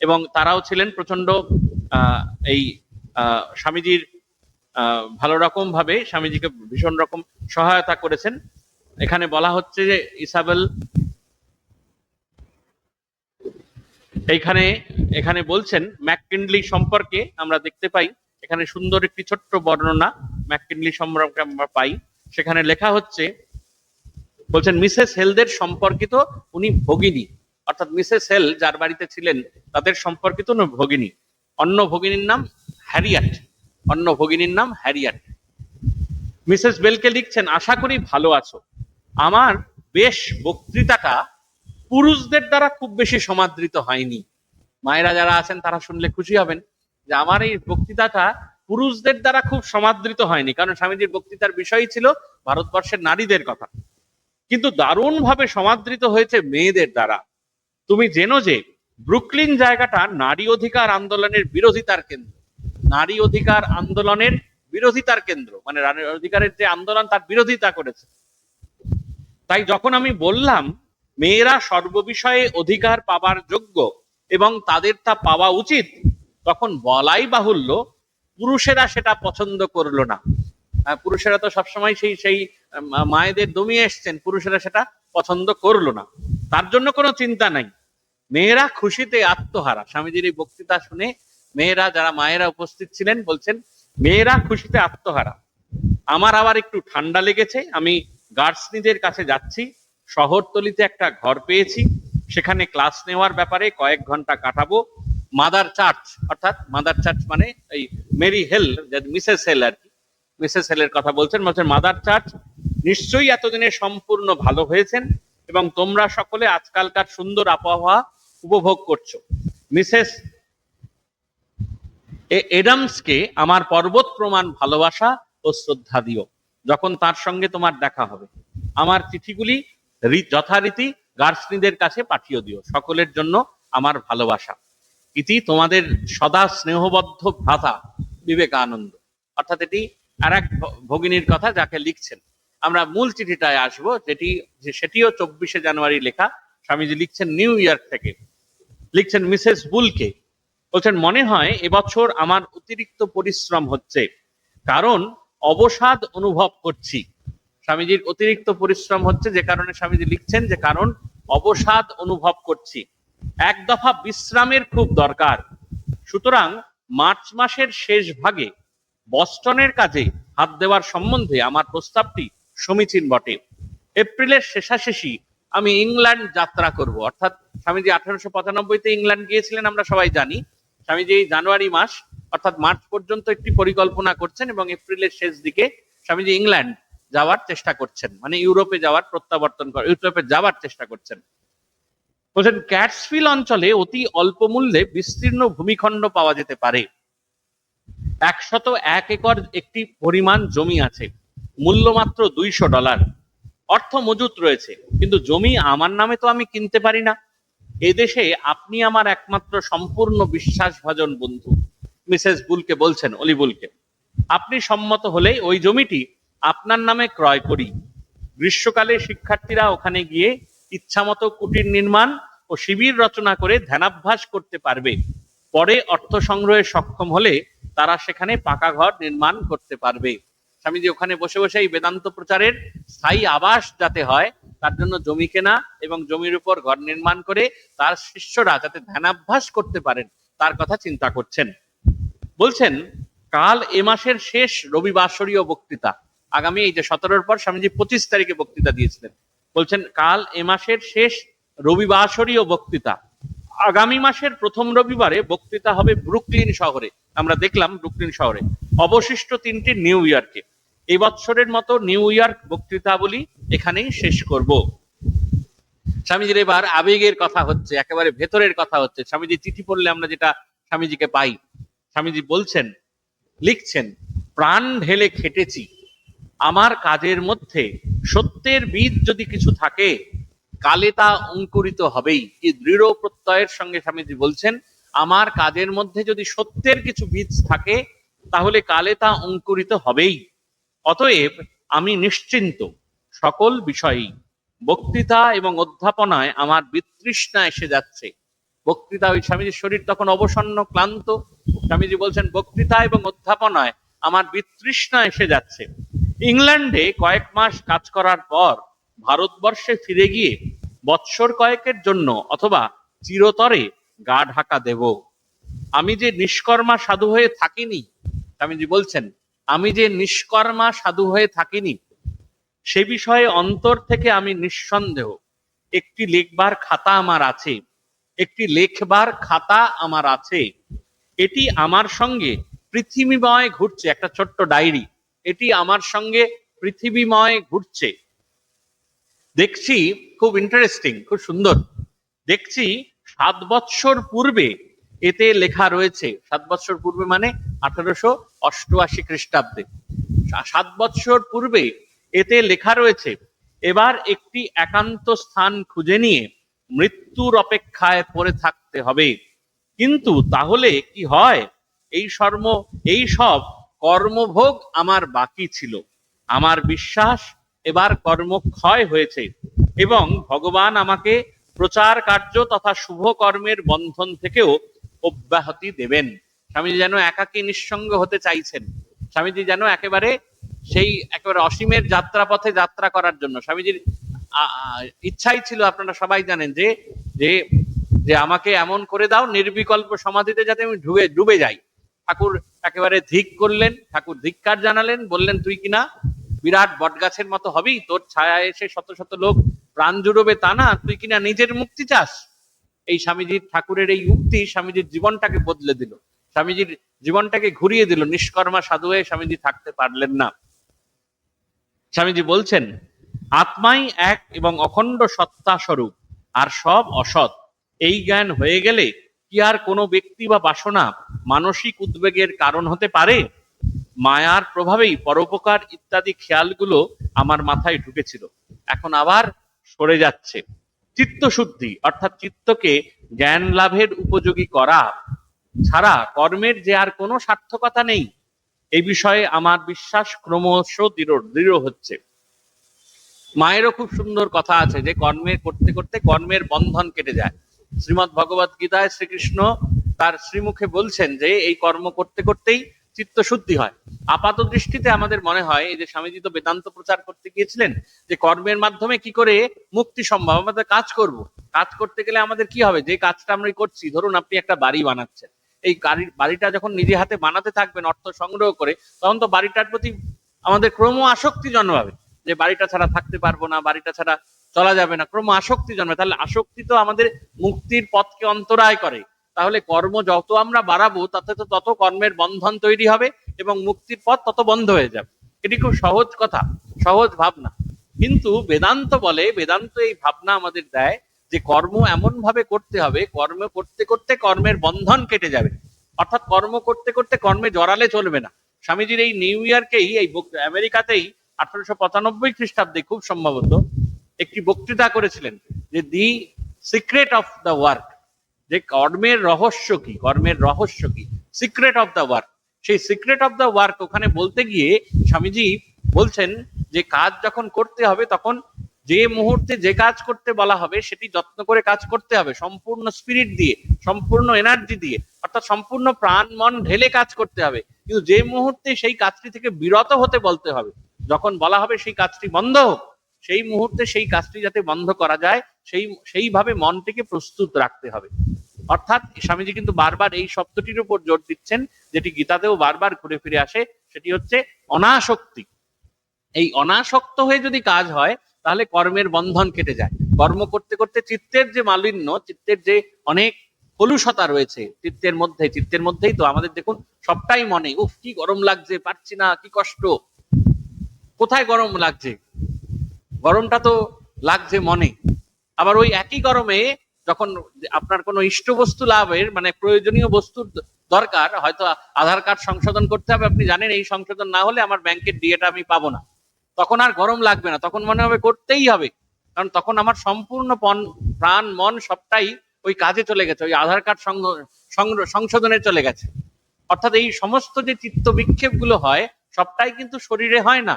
এবং তারাও ছিলেন প্রচন্ড এই স্বামীজির ভালো রকম ভাবে স্বামীজিকে ভীষণ রকম সহায়তা করেছেন। এখানে বলা হচ্ছে যে ইসাবেল, এখানে বলছেন ম্যাককিনলি সম্পর্কে আমরা দেখতে পাই, এখানে সুন্দর একটি ছোট্ট বর্ণনা ম্যাককিনলি সম্পর্কে আমরা পাই। সেখানে লেখা হচ্ছে, বলছেন মিসেস হেলদের সম্পর্কিত উনি ভগিনী, অর্থাৎ মিসেস হেল যার বাড়িতে ছিলেন তাদের সম্পর্কিত ভগিনী। অন্য ভগিনীর নাম হ্যারিয়াট। মিসেস বেলকে লিখছেন, আশা করি ভালো আছো। আমার বেশ বক্তৃতাটা পুরুষদের দ্বারা খুব বেশি সমাদৃত হয়নি। মায়েরা যারা আছেন তারা শুনলে খুশি হবেন যে আমার এই বক্তৃতাটা পুরুষদের দ্বারা খুব সমাদৃত হয়নি, কারণ স্বামীজির বক্তৃতার বিষয় ছিল ভারতবর্ষের নারীদের কথা, কিন্তু দারুণ ভাবে সমাদৃত হয়েছে মেয়েদের দ্বারা। তুমি জেনো যে ব্রুকলিন জায়গাটা নারী অধিকার আন্দোলনের বিরোধিতার কেন্দ্র। নারী অধিকার আন্দোলনের বিরোধিতার কেন্দ্র, মানে নারী অধিকারের যে আন্দোলন তার বিরোধিতা করেছে। তাই যখন আমি বললাম মেয়েরা সর্ববিষয়ে অধিকার পাবার যোগ্য এবং তাদের তা পাওয়া উচিত, তখন বলাই বাহুল্য পুরুষেরা সেটা পছন্দ করলো না। পুরুষেরা তো সবসময় সেই সেই মায়েদের দমিয়ে এসছেন, পুরুষেরা সেটা পছন্দ করলো না। তার জন্য কোনো চিন্তা নাই, মেয়েরা খুশিতে আত্মহারা। স্বামীজির এই বক্তৃতা শুনে মেয়েরা, যারা মায়েরা উপস্থিত ছিলেন, বলছেন মেয়েরা খুশিতে আত্মহারা। আমার আবার একটু ঠান্ডা লেগেছে, আমি গার্ডসনিদের কাছে যাচ্ছি, শহরতলিতে একটা ঘর পেয়েছি, সেখানে ক্লাস নেওয়ার ব্যাপারে কয়েক ঘন্টা কাটাবো। মাদার চার্চ, অর্থাৎ মাদার চার্চ মানে এই মেরি হেল, মিসেস হেল আর কি, মিসেস হেলের কথা বলছেন। মাদার চার্চ নিশ্চয়ই এতদিনে সম্পূর্ণ ভালো হয়েছেন এবং তোমরা সকলে আজকালকার সুন্দর আবহাওয়া উপভোগ করছো। মিসেস এডামসকে আমার পর্বত প্রমাণ ভালোবাসা ও শ্রদ্ধা দিও, যখন তার সঙ্গে তোমার দেখা হবে। আমার চিঠিগুলি যথারীতি গার্সনিদের কাছে পাঠিয়ে দিও, সকলের জন্য আমার ভালোবাসা। ইতি তোমাদের সদা স্নেহবদ্ধ ভ্রাতা বিবেকানন্দ। অর্থাৎ এটি আর এক ভগিনীর কথা, যাকে লিখছেন। আমরা মূল চিঠিটায় আসবো, সেটিও 24শে জানুয়ারি লেখা। স্বামীজি লিখছেন নিউ ইয়র্ক থেকে, লিখছেন মিসেস বুলকে। বলছেন মনে হয় এবছর আমার অতিরিক্ত পরিশ্রম হচ্ছে, কারণ অবসাদ অনুভব করছি। স্বামীজির অতিরিক্ত পরিশ্রম হচ্ছে, যে কারণে স্বামীজি লিখছেন যে কারণ অবসাদ অনুভব করছি, এক দফা বিশ্রামের খুব দরকার। সুতরাং মার্চ মাসের শেষ ভাগে বস্টনের কাজে হাত দেওয়ার সম্বন্ধে আমার প্রস্তাবটি সমীচীন বটে। এপ্রিলের শেষাশেষি আমি ইংল্যান্ড যাত্রা করব। অর্থাৎ স্বামীজি 1895-তে ইংল্যান্ড গিয়েছিলেন, আমরা সবাই জানি। স্বামীজি জানুয়ারি মাস অর্থাৎ মার্চ পর্যন্ত একটি পরিকল্পনা করছেন এবং এপ্রিলের শেষ দিকে স্বামীজি ইংল্যান্ড যাওয়ার চেষ্টা করছেন, মানে ইউরোপে যাওয়ার ইউরোপে যাওয়ার চেষ্টা করছেন। বলছেন ক্যাটসফিল অঞ্চলে অতি অল্প মূল্যে বিস্তীর্ণ ভূমিখণ্ড পাওয়া যেতে পারে। 101 একর একটি পরিমাণ জমি আছে, মূল্য মাত্র $200। অর্থ মজুত রয়েছে, কিন্তু জমি আমার নামে তো আমি কিনতে পারি না। এদেশে আপনি আমার একমাত্র সম্পূর্ণ বিশ্বাসভাজন বন্ধু। মিসেস বুলকে বলছেন, অলি বুলকে, আপনি সম্মত হলে ওই জমিটি আপনার নামে ক্রয় করি। গ্রীষ্মকালে শিক্ষার্থীরা ওখানে গিয়ে ইচ্ছামতো কুটির নির্মাণ ও শিবির রচনা করে ধ্যানাভ্যাস করতে পারবে। পরে অর্থ সংগ্রহে সক্ষম হলে তারা সেখানে পাকা ঘর নির্মাণ করতে পারবে। স্বামীজি ওখানে বসে বসে এই বেদান্ত প্রচারের স্থায়ী আবাস যাতে হয়, তার জন্য জমি কেনা এবং জমির উপর ঘর নির্মাণ করে তার শিষ্যরা যাতে ধ্যানাভ্যাস করতে পারেন, তার কথা চিন্তা করছেন। বলছেন কাল এ মাসের শেষ রবিবাসরীয় বক্তৃতা, আগামী এই যে 17-র পর স্বামীজি 25 তারিখে বক্তৃতা দিয়েছিলেন। বলছেন কাল এ মাসের শেষ রবিবাসরীয় বক্তৃতা, আগামী মাসের প্রথম রবিবারে বক্তৃতা হবে ব্রুকলিন শহরে। আমরা দেখলাম ব্রুকলিন শহরে, অবশিষ্ট 3টি নিউ ইয়র্কে। এই বছরের মতো নিউ ইয়র্ক বক্তৃতাবলী এখানেই শেষ করব। স্বামীজির এবার আবেগের কথা হচ্ছে, একেবারে ভেতরের কথা হচ্ছে। স্বামীজি চিঠি পড়লে আমরা যেটা স্বামীজিকে পাই, স্বামীজি বলছেন, লিখছেন, প্রাণ ঢেলে খেটেছি, আমার কাজের মধ্যে সত্যের বীজ যদি কিছু থাকে কালে তা অঙ্কুরিত হবেই। কি দৃঢ় প্রত্যয়ের সঙ্গে স্বামীজি বলছেন, আমার কাজের মধ্যে যদি সত্যের কিছু বীজ থাকে তাহলে কালে তা অঙ্কুরিত হবেই। অতএব আমি নিশ্চিন্ত সকল বিষয়েই। বক্তৃতা এবং অধ্যাপনায় আমার বিতৃষ্ণা এসে যাচ্ছে। বক্তৃতা, ওই স্বামীজির শরীর তখন অবসন্ন ক্লান্ত। স্বামীজি বলছেন বক্তৃতা এবং অধ্যাপনায় আমার বিতৃষ্ণা এসে যাচ্ছে। ইংল্যান্ডে কয়েক মাস কাজ করার পর ভারতবর্ষে ফিরে গিয়ে বৎসর কয়েকের জন্য অথবা চিরতরে গা ঢাকা দেব। আমি যে নিষ্কর্মা সাধু হয়ে থাকিনি, স্বামীজি বলছেন, আমি যে নিষ্কর্মা সাধু হয়ে থাকিনি সে বিষয়ে অন্তর থেকে আমি নিঃসন্দেহ। একটি লেখবার খাতা আমার আছে, একটি লেখবার খাতা আমার আছে। এটি আমার সঙ্গে পৃথিবীময় ঘুরছে, একটা ছোট্ট ডায়েরি, এটি আমার সঙ্গে পৃথিবীময় ঘুরছে। দেখছি খুব ইন্টারেস্টিং, খুব সুন্দর। দেখছি 7 বৎসর পূর্বে এতে লেখা রয়েছে। 7 বৎসর পূর্বে মানে 1888 খ্রিস্টাব্দে। 7 বৎসর পূর্বে এতে লেখা রয়েছে, এবার একটি একান্ত স্থান খুঁজে নিয়ে মৃত্যুর অপেক্ষায় পড়ে থাকতে হবে। কিন্তু তাহলে কি হয়, এই সব কর্মভোগ আমার বাকি ছিল। আমার বিশ্বাস এবার কর্মক্ষয় হয়েছে এবং ভগবান আমাকে প্রচার কার্য তথা শুভ কর্মের বন্ধন থেকেও অব্যাহতি দেবেন। স্বামীজি যেন একাকী নিঃসঙ্গ হতে চাইছেন। স্বামীজি যেন একেবারে অসীমের যাত্রাপথে যাত্রা করার জন্য স্বামীজির ইচ্ছাই ছিল, আপনারা সবাই জানেন, যে যে যে আমাকে এমন করে দাও নির্বিকল্প সমাধিতে যাতে আমি ডুবে যাই। ঠাকুর একেবারে ধিক করলেন, ঠাকুর ধিক্কার জানালেন, বললেন তুই কিনা বিরাট বটগাছের মতো হবি, তোর ছায়া এসে শত শত লোক প্রাণ জুড়বে তা না, তুই কিনা নিজের মুক্তি চাস। এই স্বামীজির ঠাকুরের এই উক্তি স্বামীজির জীবনটাকে বদলে দিল, স্বামীজির জীবনটাকে ঘুরিয়ে দিল। নিষ্কর্মা সাধু হয়ে স্বামীজি থাকতে পারলেন না। স্বামীজি বলছেন, আত্মাই এক এবং অখণ্ড সত্তা স্বরূপ, আর সব অসৎ। এই জ্ঞান হয়ে গেলে কি আর কোনো ব্যক্তি বা বাসনা মানসিক উদ্বেগের কারণ হতে পারে? মায়ার প্রভাবেই পরোপকার ইত্যাদি খেয়ালগুলো আমার মাথায় ঢুকেছিল, এখন আবার সরে যাচ্ছে। চিত্তশুদ্ধি অর্থাৎ চিত্তকে জ্ঞান লাভের উপযোগী করা ছাড়া কর্মের যে আর কোনো সার্থকতা নেই, এই বিষয়ে আমার বিশ্বাস ক্রমশ দৃঢ় হচ্ছে। মায়েরও খুব সুন্দর কথা আছে যে কর্মের করতে করতে কর্মের বন্ধন কেটে যায়। শ্রীমৎ ভগবত গীতায় শ্রীকৃষ্ণ তার শ্রীমুখে বলছেন যে এই কর্ম করতে করতেই চিত্ত শুদ্ধি হয়। আপাত দৃষ্টিতে আমাদের মনে হয়, এই যে স্বামীজি তো বেদান্ত প্রচার করতে গিয়েছিলেন, যে কর্মের মাধ্যমে কি করে মুক্তি সম্ভব, আমাদের কাজ করব, কাজ করতে গেলে আমাদের কি হবে, যে কাজটা আমরা করছি, ধরুন আপনি একটা বাড়ি বানাচ্ছেন, এই বাড়িটা যখন নিজে হাতে বানাতে থাকবেন অর্থ সংগ্রহ করে, তখন তো বাড়িটার প্রতি আমাদের ক্রম আসক্তি জন্মাবে, যে বাড়িটা ছাড়া থাকতে পারবো না, বাড়িটা ছাড়া চলা যাবে না, ক্রম আসক্তি জন্মে। তাহলে আসক্তি তো আমাদের মুক্তির পথকে অন্তরায় করে। তাহলে কর্ম যত আমরা বাড়াবো তাতে তো তত কর্মের বন্ধন তৈরি হবে এবং মুক্তির পথ তত বন্ধ হয়ে যাবে। এটি খুব সহজ কথা, সহজ ভাবনা। কিন্তু বেদান্ত বলে, বেদান্ত এই ভাবনা আমাদের দেয় যে কর্ম এমন ভাবে করতে হবে, কর্ম করতে করতে কর্মের বন্ধন কেটে যাবে, অর্থাৎ কর্ম করতে করতে কর্মে জড়ালে চলবে না। স্বামীজির এই নিউ ইয়র্কেই, এই আমেরিকাতেই 1895 খ্রিস্টাব্দে খুব সম্ভবত একটি বক্তৃতা করেছিলেন যে দি সিক্রেট অফ দ্য ওয়ার্ক, যে কর্মের রহস্য কি, কর্মের রহস্য কি, সিক্রেট অফ দ্য ওয়ার্ক। সেই সিক্রেট অফ দ্য ওয়ার্ক ওখানে বলতে গিয়ে স্বামীজি বলছেন যে কাজ যখন করতে হবে তখন যে মুহূর্তে যে কাজ করতে বলা হবে সেটি যত্ন করে কাজ করতে হবে, সম্পূর্ণ স্পিরিট দিয়ে, সম্পূর্ণ এনার্জি দিয়ে, অর্থাৎ সম্পূর্ণ প্রাণ মন ঢেলে কাজ করতে হবে। কিন্তু যে মুহূর্তে সেই কাজটি থেকে বিরত হতে বলতে হবে, যখন বলা হবে সেই কাজটি বন্ধ হোক, সেই মুহূর্তে সেই কাজটি যাতে বন্ধ করা যায় সেইভাবে মনটিকে প্রস্তুত রাখতে হবে। অর্থাৎ স্বামীজি কিন্তু বারবার এই শব্দটির উপর জোর দিচ্ছেন, যেটি গীতাতেও বারবার ঘুরে ফিরে আসে, সেটি হচ্ছে অনাসক্তি। এই অনাসক্ত হয়ে যদি কাজ হয় তাহলে কর্মের বন্ধন কেটে যায়। কর্ম করতে করতে চিত্তের যে মালিন্য, চিত্তের যে অনেক কলুষতা রয়েছে চিত্তের মধ্যেই তো আমাদের দেখুন সবটাই মনে, উফ কি গরম লাগছে, পারছি না, কি কষ্ট। কোথায় গরম লাগছে? গরমটা তো লাগছে মনে। আবার ওই একই গরমে যখন আপনার কোনো ইষ্ট বস্তু লাভের মানে প্রয়োজনীয় বস্তুর দরকার, হয়তো আধার কার্ড সংশোধন করতে হবে, আপনি জানেন এই সংশোধন না হলে আমার ব্যাংকের ডিএটা আমি পাবো না, তখন আর গরম লাগবে না, তখন মনে হবে করতেই হবে, কারণ তখন আমার সম্পূর্ণ প্রাণ মন সবটাই ওই কাজে চলে গেছে, ওই আধার কার্ড সংশোধনে চলে গেছে। অর্থাৎ এই সমস্ত যে চিত্ত বিক্ষেপ গুলো হয় সবটাই কিন্তু শরীরে হয় না,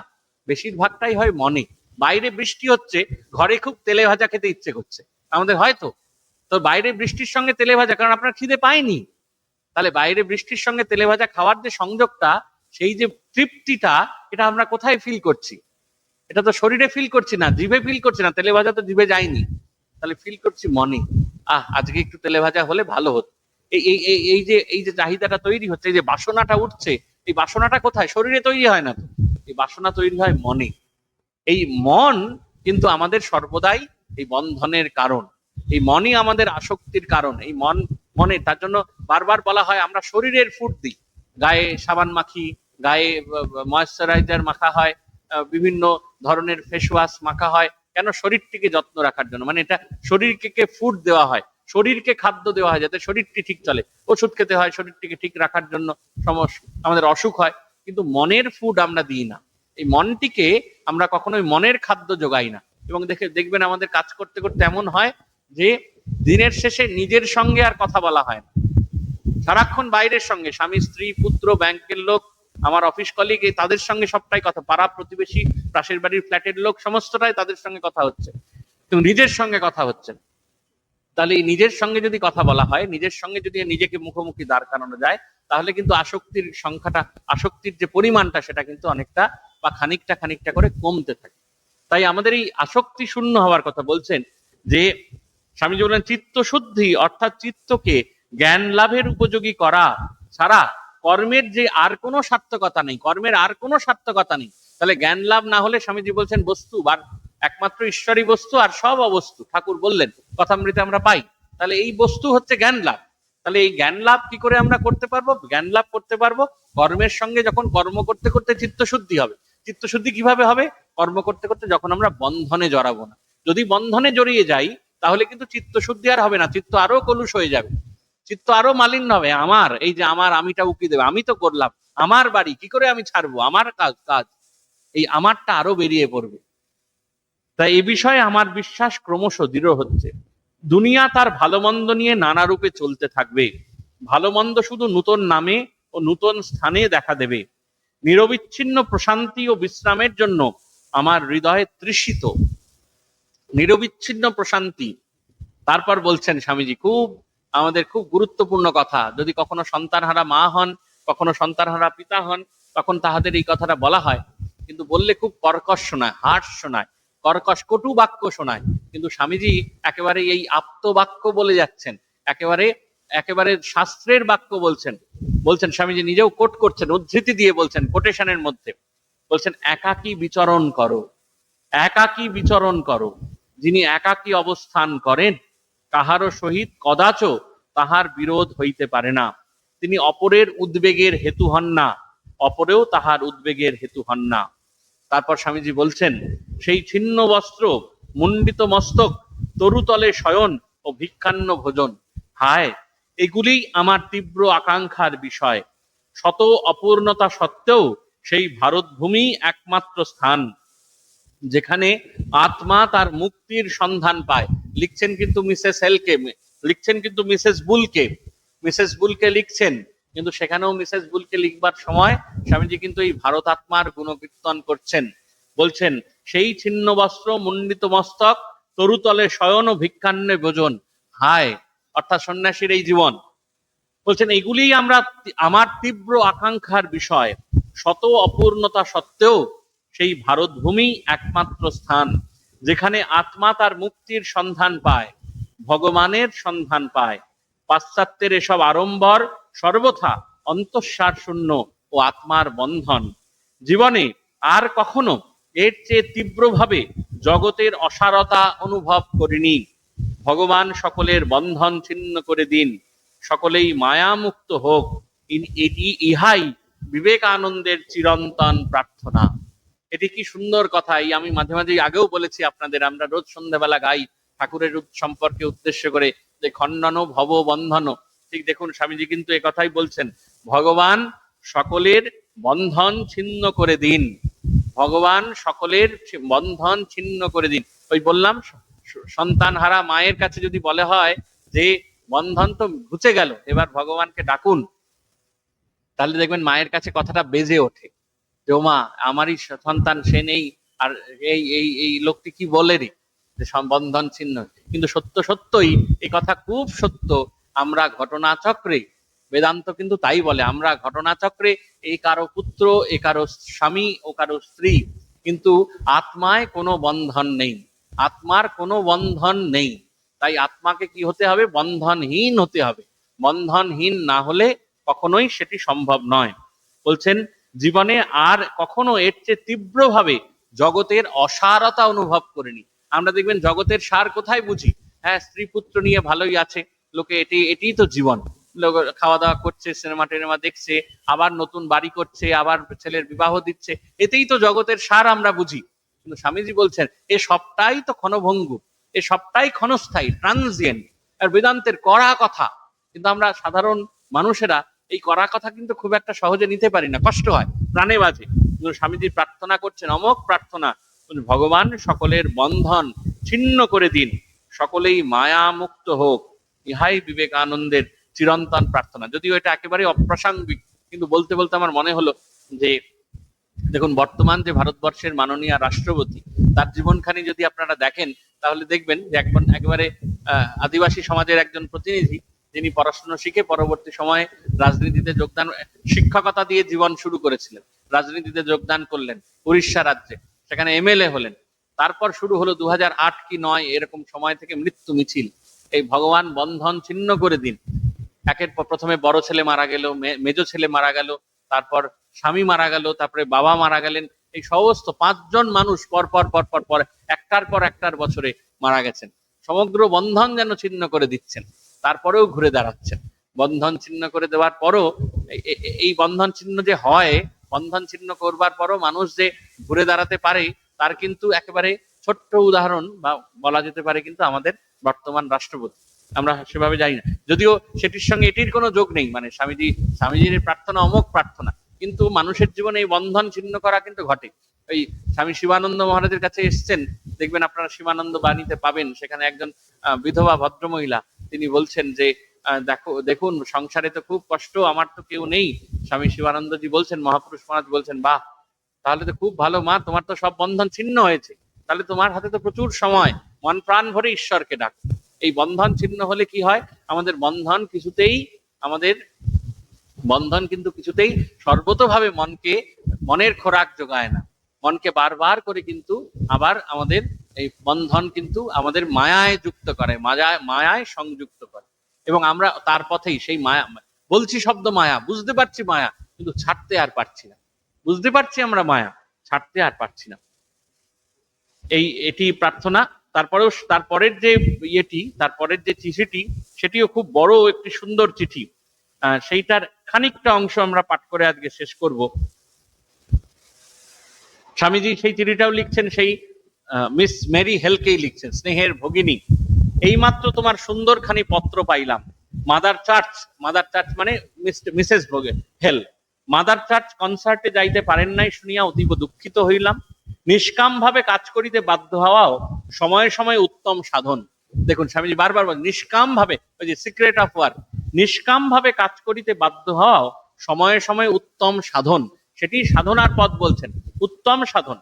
বেশিরভাগটাই হয় মনে। বাইরে বৃষ্টি হচ্ছে, ঘরে খুব তেলে ভাজা খেতে ইচ্ছে করছে আমাদের, হয়তো তো বাইরে বৃষ্টির সঙ্গে তেলে ভাজা, কারণ আপনার খিদে পায়নি। তাহলে বাইরে বৃষ্টির সঙ্গে তেলে ভাজা খাওয়ার যে সংযোগটা, সেই যে তৃপ্তিটা, এটা আমরা কোথায় ফিল করছি? এটা তো শরীরে ফিল করছি না, জিভে ফিল করছি না, তেলে ভাজা তো জিভে যায়নি, তাহলে ফিল করছি মনে, আজকে একটু তেলে ভাজা হলে ভালো হতো। এই যে চাহিদাটা তৈরি হচ্ছে, এই যে বাসনাটা উঠছে, এই বাসনাটা কোথায়? শরীরে তৈরি হয় না তো, এই বাসনা তৈরি হয় মনে। এই মন কিন্তু আমাদের সর্বদাই এই বন্ধনের কারণ, এই মনই আমাদের আসক্তির কারণ। এই মনে, তার জন্য বারবার বলা হয় আমরা শরীরের ফুড দিই, গায়ে সাবান মাখি, গায়ে ময়েশ্চারাইজার মাখা হয়, বিভিন্ন ধরনের ফেস ওয়াশ মাখা হয়, কেন? শরীরটিকে যত্ন রাখার জন্য, মানে এটা শরীরকে ফুড দেওয়া হয়, শরীরকে খাদ্য দেওয়া হয় যাতে শরীরটি ঠিক চলে, ওষুধ খেতে হয় শরীরটিকে ঠিক রাখার জন্য, আমাদের অসুখ হয়, কিন্তু মনের ফুড আমরা দিই না। এই মনটিকে আমরা কখনোই মনের খাদ্য যোগাই না। এবং দেখবেন আমাদের কাজ করতে করতে এমন হয় যে দিনের শেষে নিজের সঙ্গে আর কথা বলা হয় না, সারাক্ষণ বাইরের সঙ্গে, স্বামী স্ত্রী পুত্র ব্যাংকের লোক, আমার অফিস কলিগ, এই তাদের সঙ্গে সবটাই কথা, পাড়া প্রতিবেশী পাশের বাড়ির ফ্ল্যাটের লোক সমস্তটাই তাদের সঙ্গে কথা হচ্ছে, কিন্তু নিজের সঙ্গে কথা হচ্ছে না। তাহলে এই নিজের সঙ্গে যদি কথা বলা হয়, নিজের সঙ্গে যদি নিজেকে মুখোমুখি দাঁড় করানো যায়, তাহলে কিন্তু আসক্তির সংখ্যাটা, আসক্তির যে পরিমাণটা, সেটা কিন্তু অনেকটা বা খানিকটা খানিকটা করে কমতে থাকে। তাই আমাদের এই আসক্তি শূন্য হওয়ার কথা বলছেন যে স্বামীজি বলেন চিত্ত শুদ্ধি অর্থাৎ চিত্তকে জ্ঞান লাভের উপযোগী করা ছাড়া কর্মের যে আর কোনো সার্থকতা নেই, কর্মের আর কোনো সার্থকতা নেই। তাহলে জ্ঞান লাভ না হলে স্বামীজি বলছেন বস্তু বা একমাত্র ঈশ্বরই বস্তু, আর সব অবস্তু। ঠাকুর বললেন কথামৃতে আমরা পাই। তাহলে এই বস্তু হচ্ছে জ্ঞান লাভ। তাহলে এই জ্ঞান লাভ কি করে আমরা করতে পারবো? জ্ঞান লাভ করতে পারবো কর্মের সঙ্গে, যখন কর্ম করতে করতে চিত্তশুদ্ধি হবে। চিত্তশুদ্ধি কিভাবে হবে? কর্ম করতে করতে যখন আমরা বন্ধনে জড়াবো না। যদি বন্ধনে জড়িয়ে যাই তাহলে কিন্তু চিত্তশুদ্ধি আর হবে না, চিত্ত আরো কলুষ হয়ে যাবে, চিত্ত আরো মালিন্য হবে। আমার এই যে আমার আমিটা উকি দেবে, আমি তো করলাম, আমার বাড়ি কি করে আমি ছাড়বো, আমার কাজ কাজ, এই আমারটা আরো বেরিয়ে পড়বে। তাই এ বিষয়ে আমার বিশ্বাস ক্রমশ দৃঢ় হচ্ছে। দুনিয়া তার ভালো মন্দ নিয়ে নানা রূপে চলতে থাকবে। ভালো মন্দ শুধু নূতন নামে ও নূতন স্থানে দেখা দেবে। নিরবিচ্ছিন্ন প্রশান্তি ও বিশ্রামের জন্য আমার হৃদয়ে তৃষিত। নিরবিচ্ছিন্ন প্রশান্তি। তারপর বলছেন স্বামীজি খুব আমাদের খুব গুরুত্বপূর্ণ কথা, যদি কখনো সন্তানহারা মা হন, কখনো সন্তানহারা পিতা হন, তখন তাহাদের এই কথাটা বলা হয়, কিন্তু বললে খুব কর্কশ শোনায়, হার্শ শোনায়, কর্কশ কটু বাক্য শোনায়। কিন্তু স্বামীজি একেবারে এই আপ্ত বাক্য বলে যাচ্ছেন, একেবারে একেবারে শাস্ত্রের বাক্য বলছেন। বলছেন স্বামীজি নিজেও কোট করছেন, উদ্ধৃতি দিয়ে বলছেন, কোটেশনের মধ্যে বলছেন, একাকী বিচরণ করো, একাকী বিচরণ করো। যিনি একাকী অবস্থান করেন কাহারও সহিত কদাচ তাহার বিরোধ হইতে পারে না। তিনি অপরের উদ্বেগের হেতু হন না, অপরেও তাহার উদ্বেগের হেতু হন না। তারপর স্বামীজি বলছেন, সেই ছিন্ন বস্ত্র, মুন্ডিত মস্তক, তরুতলে শয়ন ও ভিক্ষান্ন ভোজন, হায় এগুলি আমার তীব্র আকাঙ্ক্ষার বিষয়। শত অপূর্ণতা সত্ত্বেও সেই ভারতভূমি একমাত্র স্থান যেখানে আত্মা তার মুক্তির সন্ধান পায়। লিখছেন কিন্তু মিসেস হেলকে, লিখছেন কিন্তু মিসেস বুলকে, মিসেস বুলকে লিখছেন, কিন্তু সেখানেও মিসেস বুলকে লিখবার সময় স্বামীজি কিন্তু এই ভারত আত্মার গুণকীর্তন করছেন। বলছেন সেই ছিন্ন বস্ত্র, মুন্ডিত মস্তক, তরুতলে শয়ন ও ভিক্ষান্নে ভোজন, হায় অর্থাৎ সন্ন্যাসীর এই জীবন। বলছেন এগুলি আমরা, আমার তীব্র আকাঙ্ক্ষার বিষয়। শত অপূর্ণতা সত্ত্বেও সেই ভারতভূমি একমাত্র স্থান যেখানে আত্মা তার মুক্তির সন্ধান পায়, ভগবানের সন্ধান পায়। পাশ্চাত্যের এসব আড়ম্বর সর্বথা অন্তঃসার শূন্য ও আত্মার বন্ধন। জীবনে আর কখনো এর চেয়ে তীব্রভাবে জগতের অসারতা অনুভব করিনি। ভগবান সকলের বন্ধন ছিন্ন করে দিন, সকলেই মায়ামুক্ত হোক, এটি ইহাই বিবেকানন্দের চিরন্তন প্রার্থনা। এটি কি সুন্দর কথা! এই আমি মাঝে মাঝে আগেও বলেছি আপনাদের, আমরা রোজ সন্ধ্যাবেলা গাই ঠাকুরের সম্পর্কে উদ্দেশ্য করে, যে খণ্ডন ভব বন্ধন। ঠিক দেখুন স্বামীজি কিন্তু এ কথাই বলছেন, ভগবান সকলের বন্ধন ছিন্ন করে দিন, ভগবান সকলের বন্ধন ছিন্ন করে দিন। ওই বললাম সন্তান হারা মায়ের কাছে যদি বলে হয় যে বন্ধন তো ঘুচে গেল, এবার ভগবানকে ডাকুন, তাহলে দেখবেন মায়ের কাছে কথাটা বেজে ওঠে, যে মা আমারই সন্তান সে নেই, আর এই এই এই লোকটি কি বলে রে যে বন্ধন ছিন্ন। কিন্তু সত্য সত্যই এই কথা খুব সত্য। আমরা ঘটনাচক্রে, বেদান্ত কিন্তু তাই বলে, আমরা ঘটনাচক্রে এই কারো পুত্র, এ কারো স্বামী, ও কারো স্ত্রী, কিন্তু আত্মায় কোনো বন্ধন নেই, আত্মার কোনো বন্ধন নেই। তাই আত্মাকে কি হতে হবে? বন্ধনহীন হতে হবে। বন্ধনহীন না হলে কখনোই সেটি সম্ভব নয়। বলছেন জীবনে আর কখনো এর চেয়ে তীব্রভাবে জগতের অসারতা অনুভব করিনি। আমরা দেখবেন জগতের সার কোথায় বুঝি? হ্যাঁ, স্ত্রী পুত্র নিয়ে ভালোই আছে লোকে, এটিই তো জীবন। লোক খাওয়া দাওয়া করছে, সিনেমা টিনেমা দেখছে, আবার নতুন বাড়ি করছে, আবার ছেলের বিবাহ দিচ্ছে, এতেই তো জগতের সার আমরা বুঝি। কিন্তু স্বামীজি বলছেন এ সবটাই তো ক্ষণভঙ্গুর, এ সবটাই ক্ষণস্থায়ী, ট্রানজিয়েন্ট। আর বেদান্তের কড়া কথা কিন্তু আমরা সাধারণ মানুষেরা এই কড়া কথা কিন্তু খুব একটা সহজে নিতে পারি না, কষ্ট হয়, প্রাণে বাজে। কিন্তু স্বামীজি প্রার্থনা করছেন, অমোঘ প্রার্থনা, ভগবান সকলের বন্ধন ছিন্ন করে দিন, সকলেই মায়া মুক্ত হোক, ইহাই বিবেকানন্দের চিরন্তন প্রার্থনা। যদিও এটা একেবারে অপ্রাসঙ্গিক, কিন্তু বলতে বলতে আমার মনে হলো যে দেখুন, বর্তমান যে ভারতবর্ষের মাননীয় রাষ্ট্রপতি, তার জীবনখানি যদি আপনারা দেখেন তাহলে দেখবেন যে একেবারে আদিবাসী সমাজের একজন প্রতিনিধি, যিনি পড়াশোনা শিখে পরবর্তী সময়ে রাজনীতিতে যোগদান, শিক্ষকতা দিয়ে জীবন শুরু করেছিলেন, রাজনীতিতে যোগদান করলেন উড়িষ্যা রাজ্যে, সেখানে এমএলএ হলেন। তারপর শুরু হলো 2008 কি 9 এরকম সময় থেকে মৃত্যু মিছিল। এই ভগবান বন্ধন ছিন্ন করে দিন। একের পর প্রথমে বড় ছেলে মারা গেল, মেজো ছেলে মারা গেল, তারপর স্বামী মারা গেল, তারপরে বাবা মারা গেলেন। এই সমস্ত 5জন মানুষ পর পর পর পর পর একটার পর একটার বছরে মারা গেছেন। সমগ্র বন্ধন যেন ছিন্ন করে দিচ্ছেন, তারপরেও ঘুরে দাঁড়াচ্ছেন। বন্ধন ছিন্ন করে দেওয়ার পরও এই বন্ধন ছিন্ন যে হয়, বন্ধন ছিন্ন করবার পরও মানুষ যে ঘুরে দাঁড়াতে পারে, তার কিন্তু একেবারে ছোট্ট উদাহরণ বা বলা যেতে পারে কিন্তু আমাদের বর্তমান রাষ্ট্রপতি। আমরা সেভাবে জানি না, যদিও সেটির সঙ্গে এটির কোনো যোগ নেই, মানে স্বামীজির প্রার্থনা অমোঘ প্রার্থনা, কিন্তু মানুষের জীবনে এই বন্ধন ছিন্ন করা কিন্তু ঘটে। ওই স্বামী শিবানন্দ মহারাজের কাছে এসছেন, দেখবেন আপনারা শিবানন্দ বাণীতে পাবেন, সেখানে একজন বিধবা ভদ্রমহিলা, তিনি বলছেন যে দেখুন সংসারে তো খুব কষ্ট, আমার তো কেউ নেই। স্বামী শিবানন্দজি বলছেন, মহাপুরুষ মহারাজ বলছেন, বাহ, তাহলে তো খুব ভালো মা, তোমার তো সব বন্ধন ছিন্ন হয়েছে, তাহলে তোমার হাতে তো প্রচুর সময়, মন প্রাণ ভরে ঈশ্বরকে ডাক। এই বন্ধন ছিন্ন হলে কি হয়, আমাদের বন্ধন কিন্তু কিছুতেই সর্বতোভাবে মনের খোরাক যোগায় না। মনকে বারবার করে কিন্তু আবার আমাদের এই বন্ধন কিন্তু আমাদের মায়ায় যুক্ত করে, মায়ায় সংযুক্ত করে, এবং আমরা তার পথেই সেই মায়া, বলছি শব্দ মায়া, বুঝতে পারছি মায়া, কিন্তু ছাড়তে আর পারছি না। বুঝতে পারছি আমরা মায়া, ছাড়তে আর পারছি না। এটি প্রার্থনা। তারপরের যে চিঠিটি, সেটিও খুব বড় একটি সুন্দর চিঠি। সেইটার খানিকটা অংশ আমরা পাঠ করে আজকে শেষ করব। স্বামীজি সেই চিঠিটাও লিখছেন সেই মিস মেরি হেলকেই লিখছেন, স্নেহের ভগিনী, এইমাত্র তোমার সুন্দরখানি পত্র পাইলাম। মাদার চার্চ মানে মিসেস হেল, মাদার চার্চ কনসার্টে যাইতে পারেন নাই শুনিয়া অতীব দুঃখিত হইলাম। নিষ্কাম ভাবে কাজ করিতে বাধ্য হওয়াও সময়ে সময়ে উত্তম সাধন। দেখুন, স্বামীজি বারবার বলেন নিষ্কাম ভাবে, ওই যে সিক্রেট অফ ওয়ার্ক, নিষ্কাম ভাবে কাজ করিতে বাধ্য হওয়াও সময়ে সময়ে উত্তম সাধন। সেটি সাধনার পথ বলছেন, উত্তম সাধন।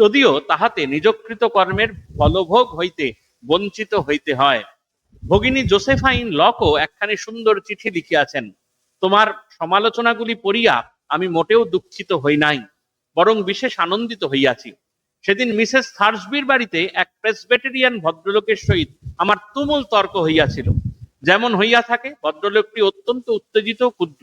যদিও তাহাতে নিজকৃত কর্মের ফলভোগ হইতে বঞ্চিত হইতে হয়। ভগিনী জোসেফাইন লকও একখানি সুন্দর চিঠি লিখিয়াছেন। তোমার সমালোচনাগুলি পড়িয়া আমি মোটেও দুঃখিত হই নাই, বরং বিশেষ আনন্দিত হইয়াছি। সেদিন মিসেস থার্সবির বাড়িতে এক প্রেসবেটেরিয়ান ভদ্রলোকের সহিত আমার তুমুল তর্ক হইয়াছিল। যেমন হইয়া থাকে, ভদ্রলোকটি অত্যন্ত উত্তেজিত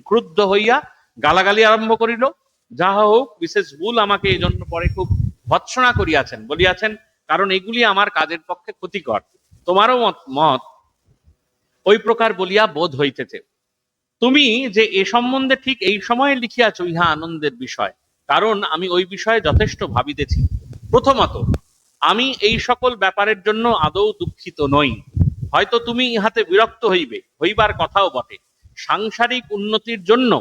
ক্রুদ্ধ হইয়া গালাগালি আরম্ভ করিল। যাহা হোক, মিসেস বুল আমাকে এই জন্য পরে খুব ভৎসনা করিয়াছেন, বলিয়াছেন, কারণ এগুলি আমার কাজের পক্ষে ক্ষতিকর। তোমারও মত ওই প্রকার বলিয়া বোধ হইতেছে। তুমি যে এ সম্বন্ধে ঠিক এই সময়ে লিখিয়াছ, ইহা আনন্দের বিষয়, কারণ আমি ওই বিষয়ে যথেষ্ট ভাবিতেছি। প্রথমত, আমি এই সকল ব্যাপারের জন্য আদৌ দুঃখিত নই। হয়তো তুমি ইহাতে বিরক্ত হইবার কথাও বটে। সাংসারিক উন্নতির জন্য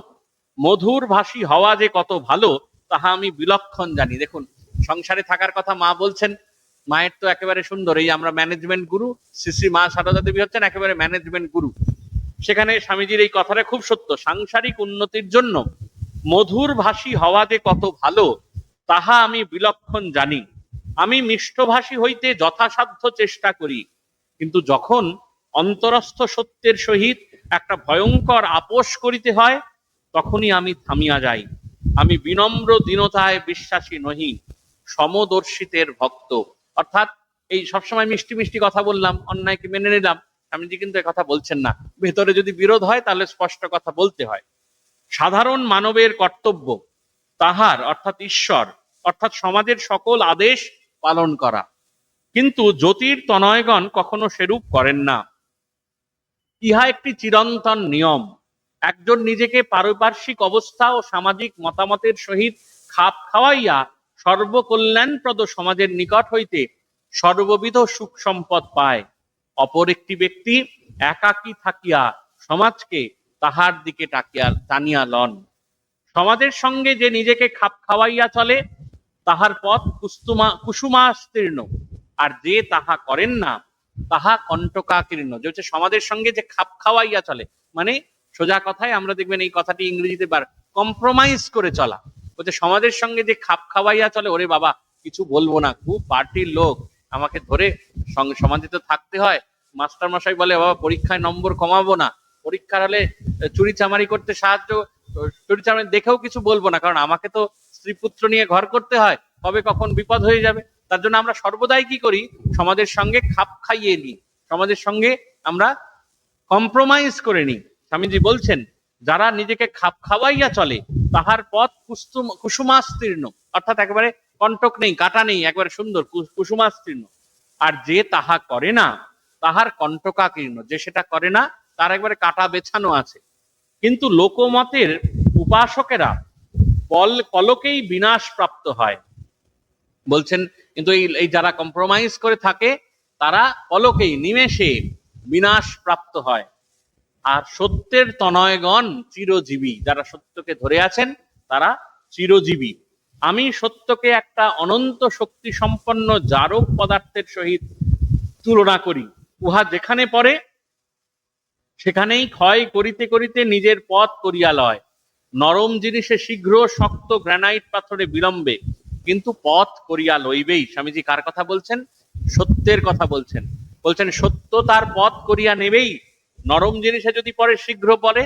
মধুর ভাষী হওয়া যে কত ভালো, তাহা আমি বিলক্ষণ জানি। দেখুন, সংসারে থাকার কথা মা বলছেন, মায়ের তো একেবারে সুন্দর, এই আমরা ম্যানেজমেন্ট গুরু, শ্রী শ্রী মা সারদা দেবী হচ্ছেন একেবারে ম্যানেজমেন্ট গুরু। সেখানে স্বামীজির এই কথাটা খুব সত্য। সাংসারিক উন্নতির জন্য মধুর ভাষী হওয়া যে কত ভালো, তাহা আমি বিলক্ষণ জানি। আমি মিষ্টভাষী হইতে যথাসাধ্য চেষ্টা করি, কিন্তু যখন অন্তরস্থ সত্যের সহিত একটা ভয়ঙ্কর আপোষ করিতে হয়, তখনই আমি থামিয়া যাই। আমি বিনম্র দীনতায় বিশ্বাসী নহি, সমদর্শিতের ভক্ত। অর্থাৎ এই সবসময় মিষ্টি মিষ্টি কথা বললাম, অন্যায়কে মেনে নিলাম, স্বামীজি কিন্তু কথা বলছেন না। ভেতরে যদি বিরোধ হয় তাহলে স্পষ্ট কথা বলতে হয়। সাধারণ মানবের কর্তব্য তাহার অর্থাৎ ঈশ্বর অর্থাৎ সমাজের সকল আদেশ পালন করা, কিন্তু জ্যোতির তনয়গণ কখনো সেরূপ করেন না। ইহা একটি চিরন্তন নিয়ম। একজন নিজেকে পারিপার্শ্বিক অবস্থা ও সামাজিক মতামতের সহিত খাপ খাওয়াইয়া সর্বকল্যাণপ্রদ সমাজের নিকট হইতে সর্ববিধ সুখ সম্পদ পায়। অপর একটি ব্যক্তি একাকী থাকিয়া সমাজকে তাহার দিকে টানিয়া লন। সমাজের সঙ্গে যে নিজেকে খাপ খাওয়াইয়া চলে, তাহার পথ কুসুমাস্তীর্ণ, আর যে তাহা করেন না, তাহা কণ্টকাকীর্ণ। যে হচ্ছে সমাজের সঙ্গে যে খাপ খাওয়াইয়া চলে, মানে সোজা কথায় আমরা দেখবেন এই কথাটি ইংরেজিতে কম্প্রোমাইজ করে চলা, বলছে সমাজের সঙ্গে যে খাপ খাওয়াইয়া চলে, ওরে বাবা কিছু বলবো না, খুব পার্টির লোক, আমাকে ধরে সমাজে তো থাকতে হয়। মাস্টার মশাই বলে বাবা পরীক্ষায় নম্বর কমাবো না, পরীক্ষার হলে চুরি চামারি করতে চুরি চামারি দেখেও কিছু বলবো না, কারণ আমাকে তো স্ত্রী পুত্র নিয়ে ঘর করতে হয়, কবে কখন বিপদ হয়ে যাবে। তার জন্য আমরা সর্বদাই কি করি, সমাজের সঙ্গে খাপ খাইয়ে নিই, সমাজের সঙ্গে আমরা কম্প্রোমাইজ করে নিই। স্বামীজি বলছেন যারা নিজেকে খাপ খাওয়াইয়া চলে তাহার পথ কুসুমাস্তীর্ণ, অর্থাৎ একেবারে কণ্টক নেই, কাটা নেই, একবারে সুন্দর কুসুমাস্তীর্ণ। আর যে তাহা করে না তাহার কণ্টকাকীর্ণ, যে সেটা করে না তার একবারে কাটা বেছানো আছে। কিন্তু লোকমতের উপাসকেরা পলকেই বিনাশ প্রাপ্ত হয়। বলছেন কিন্তু এই যারা কম্প্রোমাইজ করে থাকে তারা পলকেই, নিমেষে বিনাশ প্রাপ্ত হয়। আর সত্যের তনয়গণ চিরজীবী, যারা সত্যকে ধরে আছেন তারা চিরজীবী। আমি সত্যকে একটা অনন্ত শক্তি সম্পন্ন জারক পদার্থের সহিত তুলনা করি, উহা যেখানে পড়ে সেখানেই ক্ষয় করিতে করিতে নিজের পথ করিয়া লয়। নরম জিনিসে শীঘ্র, শক্ত গ্রানাইট পাথরে বিলম্বে, কিন্তু পথ করিয়া লইবেই। স্বামীজি কার কথা বলছেন? সত্যের কথা বলছেন। বলছেন সত্য তার পথ করিয়া নেবেই। নরম জিনিসে যদি পড়ে শীঘ্র পড়ে,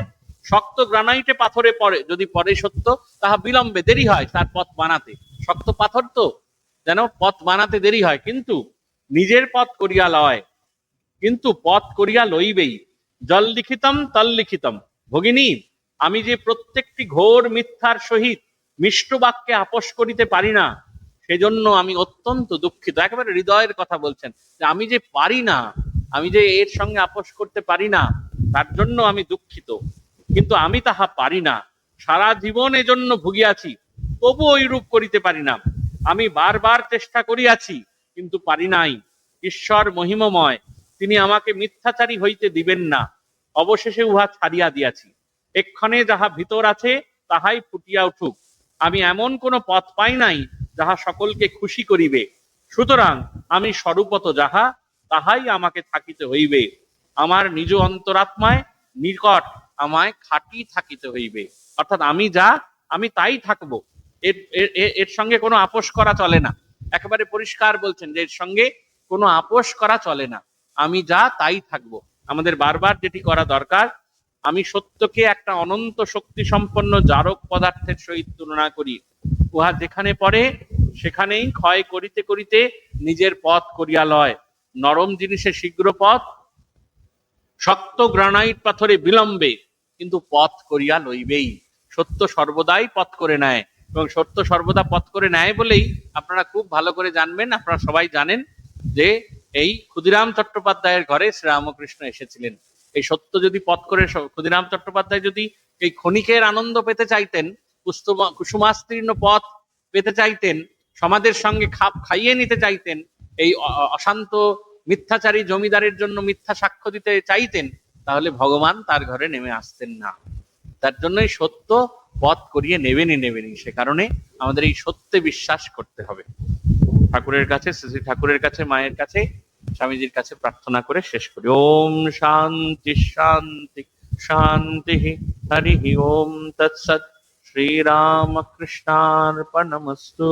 শক্ত গ্রানাইটে পাথরে পড়ে যদি পড়ে সত্য, তাহা বিলম্বে, দেরি হয় তার পথ বানাতে। শক্ত পাথর তো যেন পথ বানাতে দেরি হয়, কিন্তু নিজের পথ করিয়া লয়, কিন্তু পথ করিয়া লইবেই। জল লিখিতম তল লিখিতম। ভগিনী, আমি যে প্রত্যেকটি ঘোর মিথ্যার সহিত মিষ্ট বাক্যে আপোষ করিতে পারি না, সেজন্য আমি অত্যন্ত দুঃখিত। একেবারে হৃদয়ের কথা বলছেন যে আমি যে পারি না, আমি যে এর সঙ্গে আপোষ করতে পারি না, তার জন্য আমি দুঃখিত। কিন্তু আমি তাহা পারি না, সারা জীবন এজন্য ভুগিয়াছি, তবু ওইরূপ করিতে পারি না। আমি বারবার চেষ্টা করিয়াছি, কিন্তু পারি নাই। ঈশ্বর মহিমময়, তিনি আমাকে মিথ্যাচারী হইতে দিবেন না। অবশেষে উহা ছাড়িয়া দিয়াছি। এক্ষণে যাহা ভিতর আছে তাহাই ফুটিয়া উঠুক। আমি এমন কোন পথ পাই নাই যাহা সকলকে খুশি করিবে। সুতরাং আমি স্বরূপত যাহা, তাহাই আমাকে থাকিতে হইবে। আমার নিজ অন্তরাত্মায় নিকট আমায় খাঁটি থাকিতে হইবে। অর্থাৎ আমি যা, আমি তাই থাকবো, এর সঙ্গে কোনো আপোষ করা চলে না। একেবারে পরিষ্কার বলছেন যে এর সঙ্গে কোনো আপোষ করা চলে না, আমি যা তাই থাকবো। আমাদের বারবার যেটি করা দরকার, আমি সত্যকে একটা অনন্ত শক্তি সম্পন্ন জারক পদার্থের সহিত তুলনা করি, উহা যেখানে পড়ে সেখানেই ক্ষয় করিতে করিতে নিজের পথ করিয়া লয়। নরম জিনিসে শীঘ্র পথ, শক্ত গ্রানাইট পাথরে বিলম্বে, কিন্তু পথ করিয়া লইবেই। সত্য সর্বদাই পথ করে নেয়, এবং সত্য সর্বদা পথ করে নেয় বলেই আপনারা খুব ভালো করে জানবেন, আপনারা সবাই জানেন যে এই ক্ষুদিরাম চট্টোপাধ্যায়ের ঘরে শ্রীরামকৃষ্ণ এসেছিলেন। এই সত্য যদি পথ করে, ক্ষুদিরাম চট্টোপাধ্যায় যদি এই ক্ষণিকের আনন্দ পেতে চাইতেন, কুসুমাস্তীর্ণ পথ পেতে চাইতেন, সমাজের সঙ্গে খাপ খাইয়ে নিতে চাইতেন, এই অশান্ত মিথ্যাচারী জমিদারের জন্য মিথ্যা সাক্ষ্য দিতে চাইতেন, তাহলে ভগবান তার ঘরে নেমে আসতেন না। তার জন্যই সত্য পথ করিয়ে নেবেনই। সে কারণে আমাদের এই সত্যে বিশ্বাস করতে হবে। ঠাকুরের কাছে, শ্রী ঠাকুরের কাছে, মায়ের কাছে, স্বামীজির কাছে প্রার্থনা করে শেষ করি। ওম শান্তি শান্তি শান্তি। হরি ওম তৎসৎ। শ্রীরামকৃষ্ণার্পণমস্তু।